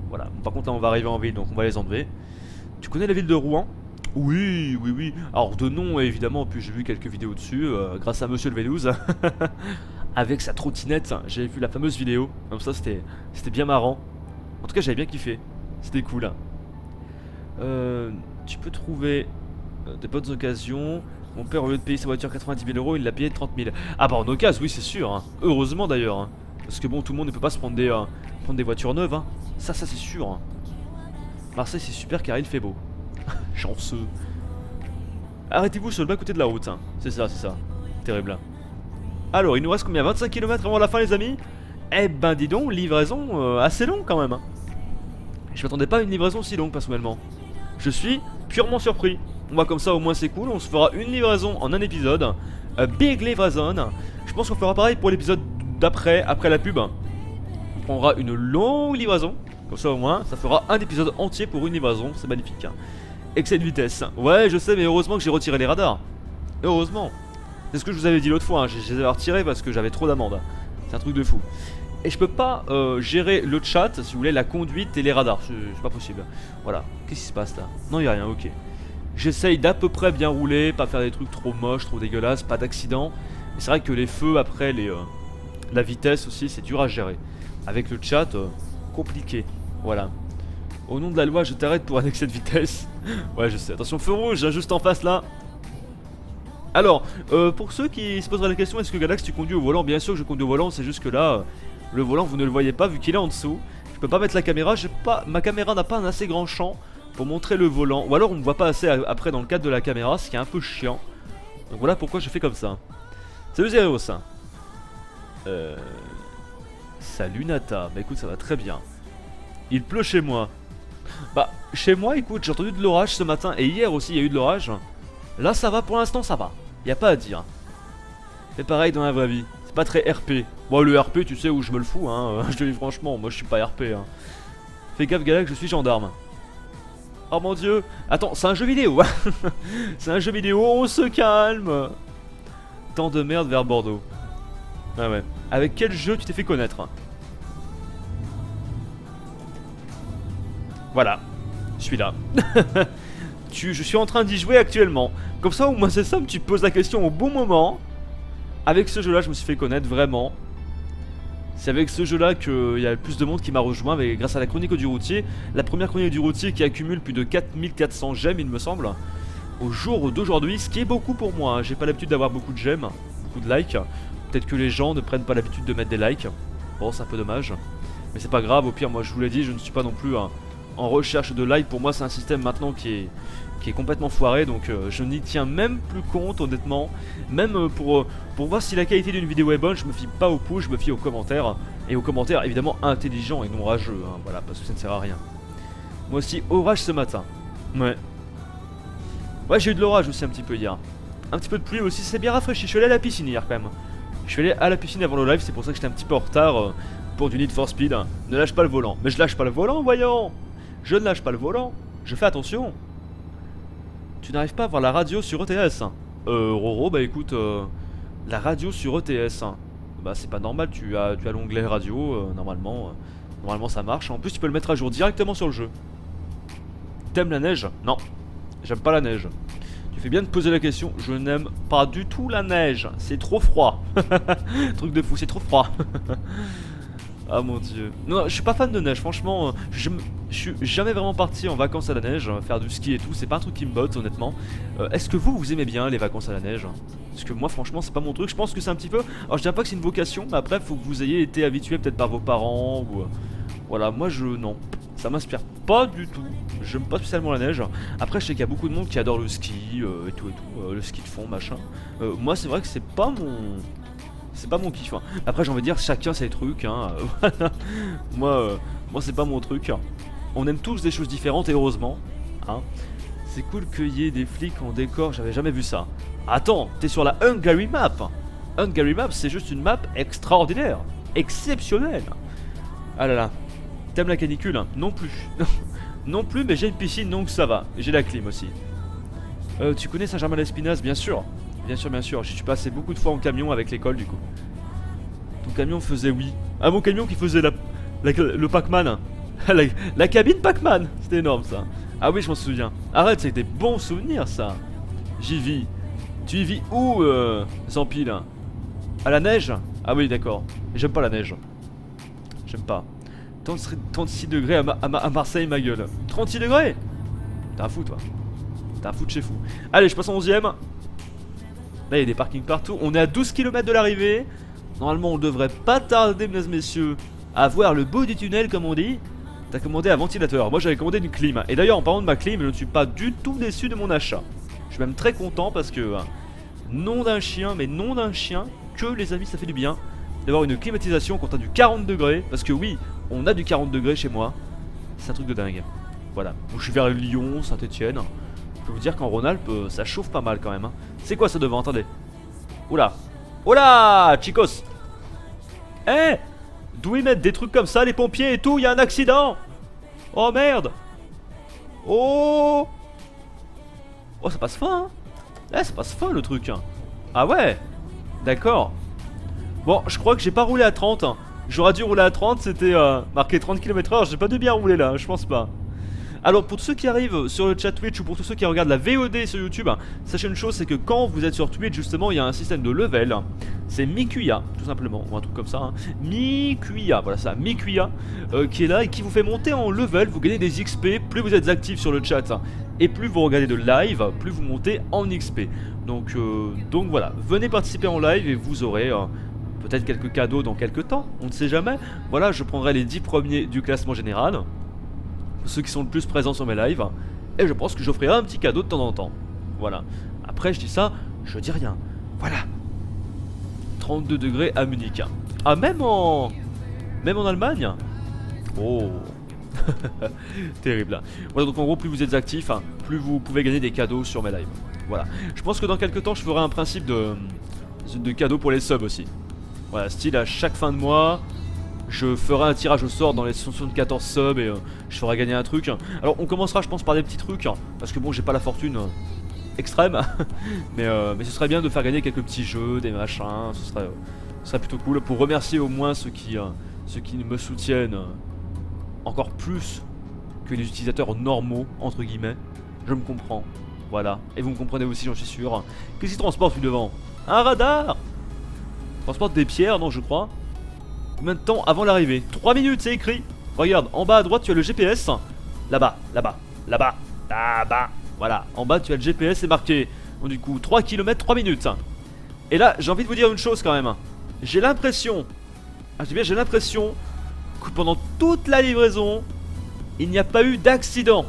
Voilà. Par contre là on va arriver en ville donc on va les enlever. Tu connais la ville de Rouen? Oui. Alors de nom évidemment, puis j'ai vu quelques vidéos dessus grâce à Monsieur le Vélouz. Avec sa trottinette, j'avais vu la fameuse vidéo. Comme ça c'était bien marrant. En tout cas j'avais bien kiffé. C'était cool. Tu peux trouver des bonnes occasions. Mon père au lieu de payer sa voiture 90 000 euros, il l'a payé 30 000. Ah bah en occasion oui c'est sûr hein. Heureusement d'ailleurs hein. Parce que bon tout le monde ne peut pas se prendre des voitures neuves hein. Ça c'est sûr hein. Marseille c'est super car il fait beau. Chanceux. Arrêtez-vous sur le bas côté de la route hein. C'est ça. Terrible. Alors il nous reste combien? 25 km avant la fin les amis. Eh ben dis donc, livraison assez longue quand même. Hein. Je m'attendais pas à une livraison si longue personnellement. Je suis purement surpris. On va comme ça, au moins c'est cool. On se fera une livraison en un épisode. Big livraison. Je pense qu'on fera pareil pour l'épisode d'après, après la pub. On prendra une longue livraison. Comme ça au moins, ça fera un épisode entier pour une livraison. C'est magnifique. Excès de vitesse. Ouais, je sais, mais heureusement que j'ai retiré les radars. Heureusement. C'est ce que je vous avais dit l'autre fois. Hein. Je les avais retirés parce que j'avais trop d'amendes. C'est un truc de fou. Et je peux pas gérer le chat, si vous voulez, la conduite et les radars. C'est pas possible. Voilà. Qu'est-ce qui se passe là? Non, y a rien, ok. J'essaye d'à peu près bien rouler, pas faire des trucs trop moches, trop dégueulasses, pas d'accident. Mais c'est vrai que les feux après, la vitesse aussi, c'est dur à gérer. Avec le chat, compliqué. Voilà. Au nom de la loi, je t'arrête pour un excès de vitesse. Ouais, je sais. Attention, feu rouge, hein, juste en face là. Alors, pour ceux qui se poseraient la question, est-ce que Galax tu conduis au volant? Bien sûr que je conduis au volant, c'est juste que là, le volant vous ne le voyez pas vu qu'il est en dessous. Je peux pas mettre la caméra, ma caméra n'a pas un assez grand champ pour montrer le volant. Ou alors on me voit pas assez après dans le cadre de la caméra, ce qui est un peu chiant. Donc voilà pourquoi je fais comme ça. Salut Zéro ça. Salut Nata, bah écoute ça va très bien. Il pleut chez moi. Bah chez moi écoute, j'ai entendu de l'orage ce matin et hier aussi il y a eu de l'orage. Là ça va, pour l'instant ça va, y a pas à dire. C'est pareil dans la vraie vie, c'est pas très RP. Bon le RP tu sais où je me le fous hein, je te dis franchement, moi je suis pas RP hein. Fais gaffe Galax, je suis gendarme. Oh mon dieu, attends c'est un jeu vidéo. C'est un jeu vidéo, on se calme. Tant de merde vers Bordeaux. Ah ouais, avec quel jeu tu t'es fait connaître? Voilà, je suis là. Je suis en train d'y jouer actuellement. Comme ça, au moins c'est simple, tu poses la question au bon moment. Avec ce jeu-là, je me suis fait connaître vraiment. C'est avec ce jeu-là qu'il y a le plus de monde qui m'a rejoint grâce à la chronique du routier. La première chronique du routier qui accumule plus de 4400 j'aime, il me semble. Au jour d'aujourd'hui, ce qui est beaucoup pour moi. Hein. J'ai pas l'habitude d'avoir beaucoup de j'aime, beaucoup de likes. Peut-être que les gens ne prennent pas l'habitude de mettre des likes. Bon, c'est un peu dommage. Mais c'est pas grave, au pire, moi je vous l'ai dit, je ne suis pas non plus en recherche de likes. Pour moi, c'est un système maintenant qui est complètement foiré, donc je n'y tiens même plus compte honnêtement. Même pour voir si la qualité d'une vidéo est bonne, je me fie pas au pouce, je me fie aux commentaires. Et aux commentaires évidemment intelligents et non rageux, hein, voilà, parce que ça ne sert à rien. Moi aussi, orage ce matin. Ouais. Ouais, j'ai eu de l'orage aussi un petit peu hier. Un petit peu de pluie aussi, c'est bien rafraîchi. Je suis allé à la piscine hier quand même. Je suis allé à la piscine avant le live, c'est pour ça que j'étais un petit peu en retard pour du Need for Speed. Ne lâche pas le volant. Mais je lâche pas le volant, voyons. Je ne lâche pas le volant. Je fais attention. Tu n'arrives pas à voir la radio sur ETS. Roro, bah écoute, la radio sur ETS. Bah c'est pas normal, tu as l'onglet radio, normalement ça marche. En plus tu peux le mettre à jour directement sur le jeu. T'aimes la neige? Non, j'aime pas la neige. Tu fais bien de poser la question, je n'aime pas du tout la neige, c'est trop froid. Truc de fou, c'est trop froid. Ah mon dieu. Non, je suis pas fan de neige, franchement. Je suis jamais vraiment parti en vacances à la neige, faire du ski et tout, c'est pas un truc qui me botte honnêtement. Est-ce que vous aimez bien les vacances à la neige? Parce que moi franchement c'est pas mon truc, je pense que c'est un petit peu... Alors je dirais pas que c'est une vocation, mais après faut que vous ayez été habitué peut-être par vos parents ou... Voilà, moi non, ça m'inspire pas du tout. J'aime pas spécialement la neige. Après je sais qu'il y a beaucoup de monde qui adore le ski et tout, le ski de fond machin. Moi c'est vrai que c'est pas mon kiff. Hein. Après j'ai envie de dire chacun ses trucs. Hein. Moi c'est pas mon truc. On aime tous des choses différentes et heureusement. Hein. C'est cool qu'il y ait des flics en décor, j'avais jamais vu ça. Attends, t'es sur la Hungary Map. Hungary Map c'est juste une map extraordinaire, exceptionnelle. Ah là là. T'aimes la canicule? Non plus. Non plus, mais j'ai une piscine donc ça va. J'ai la clim aussi. Tu connais Saint-Germain-l'Espinasse? Bien sûr. Bien sûr, bien sûr. Je suis passé beaucoup de fois en camion avec l'école du coup. Ton camion faisait oui. Ah, mon camion qui faisait le Pac-Man. La cabine Pac-Man. C'était énorme ça. Ah oui, je m'en souviens. Arrête, c'est des bons souvenirs ça. J'y vis. Tu y vis où, Zampi là? À la neige? Ah oui, d'accord. J'aime pas la neige. J'aime pas. 36 degrés à Marseille, ma gueule. 36 degrés? T'es un fou, toi. T'es un fou de chez fou. Allez, je passe en 11ème. Là, il y a des parkings partout. On est à 12 km de l'arrivée. Normalement, on devrait pas tarder, mesdames et messieurs, à voir le bout du tunnel, comme on dit. T'as commandé un ventilateur. Moi, j'avais commandé une clim. Et d'ailleurs, en parlant de ma clim, je ne suis pas du tout déçu de mon achat. Je suis même très content parce que... nom d'un chien, mais nom d'un chien, que les amis, ça fait du bien. d'avoir une climatisation quand on a du 40 degrés. Parce que oui, on a du 40 degrés chez moi. C'est un truc de dingue. Voilà, donc je suis vers Lyon, Saint-Etienne. Je peux vous dire qu'en Rhône-Alpes, ça chauffe pas mal quand même. Hein. C'est quoi ça devant? Attendez. Oula. Oula, chicos. Eh, d'où ils mettent des trucs comme ça, les pompiers et tout? Il y a un accident. Oh merde. Oh. Oh, ça passe fin, hein. Eh, ça passe fin le truc. Ah ouais. D'accord. Bon, je crois que j'ai pas roulé à 30. J'aurais dû rouler à 30, c'était marqué 30 km/h. J'ai pas dû bien rouler là, je pense pas. Alors pour tous ceux qui arrivent sur le chat Twitch ou pour tous ceux qui regardent la VOD sur YouTube, sachez une chose, c'est que quand vous êtes sur Twitch justement, il y a un système de level. C'est Mikuya, tout simplement, ou un truc comme ça. Hein. Mikuya, voilà ça, Mikuya, qui est là et qui vous fait monter en level. Vous gagnez des XP, plus vous êtes actifs sur le chat et plus vous regardez de live, plus vous montez en XP. Donc voilà, venez participer en live et vous aurez peut-être quelques cadeaux dans quelques temps, on ne sait jamais. Voilà, je prendrai les 10 premiers du classement général, ceux qui sont le plus présents sur mes lives, et je pense que j'offrirai un petit cadeau de temps en temps. Voilà. Après, je dis ça, je dis rien. Voilà. 32 degrés à Munich. Ah, même en Allemagne. Oh. Terrible. Voilà, donc en gros, plus vous êtes actif, plus vous pouvez gagner des cadeaux sur mes lives. Voilà. Je pense que dans quelques temps, je ferai un principe de cadeaux pour les subs aussi. Voilà, style à chaque fin de mois, je ferai un tirage au sort dans les 74 subs et je ferai gagner un truc. Alors on commencera je pense par des petits trucs, parce que bon j'ai pas la fortune extrême, mais ce serait bien de faire gagner quelques petits jeux, des machins, ce serait plutôt cool pour remercier au moins ceux qui me soutiennent encore plus que les utilisateurs normaux, entre guillemets. Je me comprends, voilà, et vous me comprenez aussi j'en suis sûr. Qu'est-ce qui transporte lui devant? Un radar? Transporte des pierres, non je crois. Combien de temps avant l'arrivée? 3 minutes, c'est écrit. Regarde, en bas à droite tu as le GPS. Là-bas, là-bas, là-bas, là-bas. Voilà, en bas tu as le GPS, c'est marqué. Donc du coup, 3 km, 3 minutes. Et là, j'ai envie de vous dire une chose quand même. J'ai l'impression, je dis bien j'ai l'impression que pendant toute la livraison, il n'y a pas eu d'accident.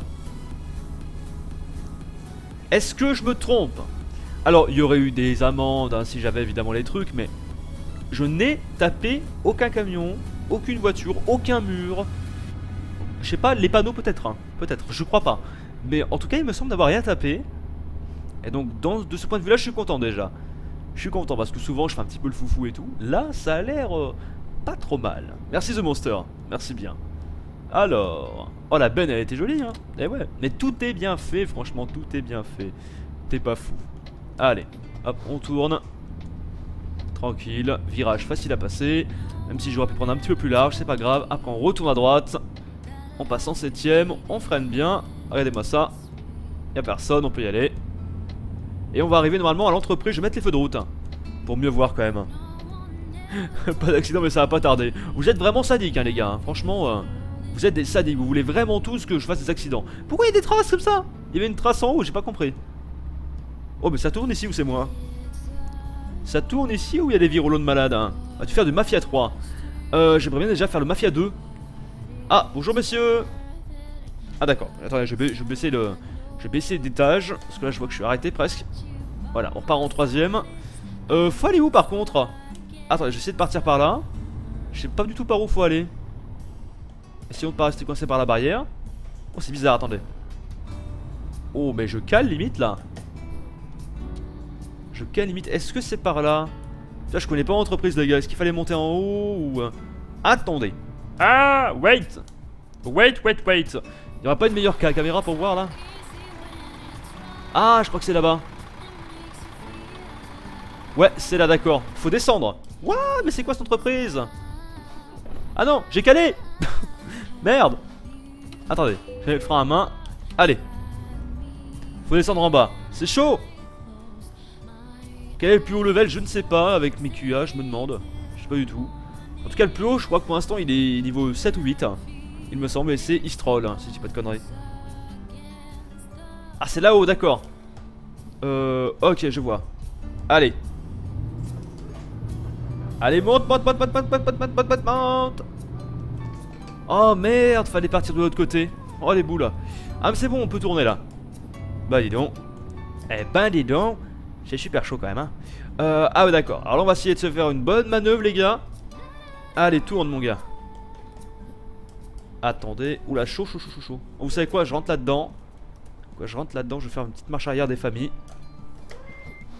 Est-ce que je me trompe? Alors, il y aurait eu des amendes si j'avais évidemment les trucs, mais je n'ai tapé aucun camion, aucune voiture, aucun mur. Je sais pas, les panneaux peut-être, peut-être, je crois pas. Mais en tout cas, il me semble d'avoir rien tapé. Et donc, de ce point de vue-là, je suis content déjà. Je suis content parce que souvent, je fais un petit peu le foufou et tout. Là, ça a l'air pas trop mal. Merci The Monster, merci bien. Alors, oh la benne, elle était jolie, hein. Et ouais, mais tout est bien fait, franchement, tout est bien fait. T'es pas fou. Allez, hop, on tourne. Tranquille, virage facile à passer. Même si j'aurais pu prendre un petit peu plus large, c'est pas grave. Après on retourne à droite. On passe en 7ème, on freine bien. Regardez-moi ça. Y'a personne, on peut y aller. Et on va arriver normalement à l'entreprise. Je vais mettre les feux de route pour mieux voir quand même. Pas d'accident mais ça va pas tarder. Vous êtes vraiment sadiques les gars, hein. Franchement vous êtes des sadiques. Vous voulez vraiment tous que je fasse des accidents. Pourquoi il y a des traces comme ça? Il y avait une trace en haut, j'ai pas compris. Oh mais ça tourne ici ou c'est moi? Ça tourne ici ou il y a des virolos de malades, hein? Vas-tu faire du Mafia 3? J'aimerais bien déjà faire le Mafia 2. Ah, bonjour messieurs. Ah d'accord, attendez, je vais baisser d'étage. Parce que là je vois que je suis arrêté presque. Voilà, on repart en 3ème. Faut aller où par contre? Attendez, j'essaie de partir par là. Je sais pas du tout par où faut aller. Essayons de pas rester coincé par la barrière. Oh c'est bizarre, attendez. Oh mais je cale limite là. Je cale limite, est-ce que c'est par là? Là je connais pas l'entreprise les gars, est-ce qu'il fallait monter en haut ou... Attendez. Ah, wait. Wait. Il y aura pas une meilleure caméra pour voir là? Ah, je crois que c'est là-bas. Ouais, c'est là, d'accord. Faut descendre. Ouah, mais c'est quoi cette entreprise? Ah non, j'ai calé. Merde. Attendez, j'ai le frein à main. Allez. Faut descendre en bas. C'est chaud. Quel est le plus haut level? Je ne sais pas. Avec Mikuya, je me demande. Je sais pas du tout. En tout cas, le plus haut, je crois que pour l'instant, il est niveau 7 ou 8. Il me semble, et c'est Istrol, si je dis pas de conneries. Ah, c'est là-haut, d'accord. Ok, je vois. Allez. Allez, monte. Oh merde, fallait partir de l'autre côté. Oh les boules. Ah mais c'est bon, on peut tourner là. Bah dis donc. Eh ben dis donc. C'est super chaud quand même hein. Ah ouais d'accord. Alors là on va essayer de se faire une bonne manœuvre les gars. Allez, tourne mon gars. Attendez. Oula, chaud, chaud, chaud, chaud, chaud. Vous savez quoi, je rentre là-dedans. Je rentre là-dedans, je vais faire une petite marche arrière des familles.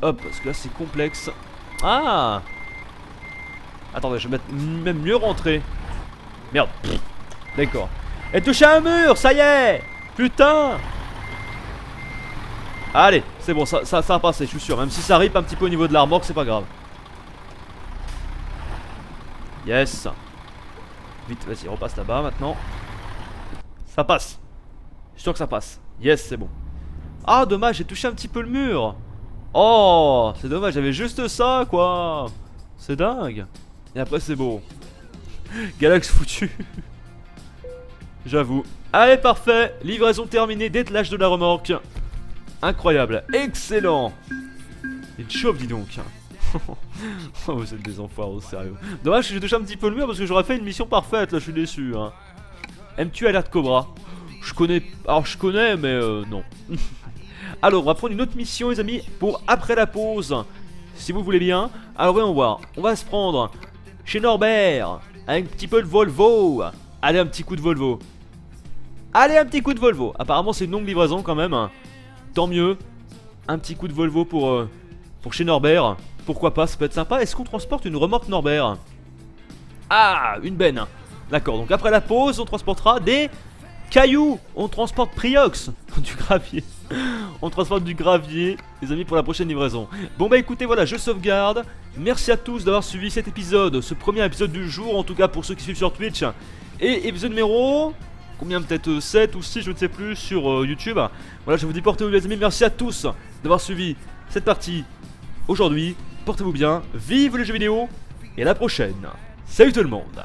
Hop, parce que là c'est complexe. Ah! Attendez, je vais même mieux rentrer. Merde. D'accord. Et touché un mur, ça y est! Putain! Allez, c'est bon, ça va passer, je suis sûr. Même si ça rip un petit peu au niveau de la remorque, c'est pas grave. Yes. Vite, vas-y, repasse là-bas maintenant. Ça passe. Je suis sûr que ça passe. Yes, c'est bon. Ah, dommage, j'ai touché un petit peu le mur. Oh, c'est dommage, j'avais juste ça, quoi. C'est dingue. Et après, c'est beau. Galax foutu. J'avoue. Allez, parfait. Livraison terminée, dételage de la remorque. Incroyable. Excellent. Il chauffe, dis donc. Oh, vous êtes des enfoirés, au sérieux. Dommage que j'ai touché un petit peu le mur parce que j'aurais fait une mission parfaite, là, je suis déçu. Hein. Aimes-tu Alerte Cobra? Je connais. Alors, je connais, mais non. Alors, on va prendre une autre mission, les amis, pour après la pause. Si vous voulez bien. Alors, voyons voir. On va se prendre chez Norbert. Avec un petit peu de Volvo. Allez, un petit coup de Volvo. Allez, un petit coup de Volvo. Apparemment, c'est une longue livraison quand même. Tant mieux. Un petit coup de Volvo pour chez Norbert. Pourquoi pas, ça peut être sympa. Est-ce qu'on transporte une remorque Norbert? Ah, une benne. D'accord, donc après la pause, on transportera des cailloux. On transporte Priox. Du gravier. On transporte du gravier, les amis, pour la prochaine livraison. Bon bah écoutez, voilà, je sauvegarde. Merci à tous d'avoir suivi cet épisode, ce premier épisode du jour, en tout cas pour ceux qui suivent sur Twitch. Et épisode numéro... combien, peut-être 7 ou 6, je ne sais plus, sur YouTube. Voilà, je vous dis portez-vous bien, les amis. Merci à tous d'avoir suivi cette partie aujourd'hui. Portez-vous bien, vive les jeux vidéo, et à la prochaine. Salut tout le monde.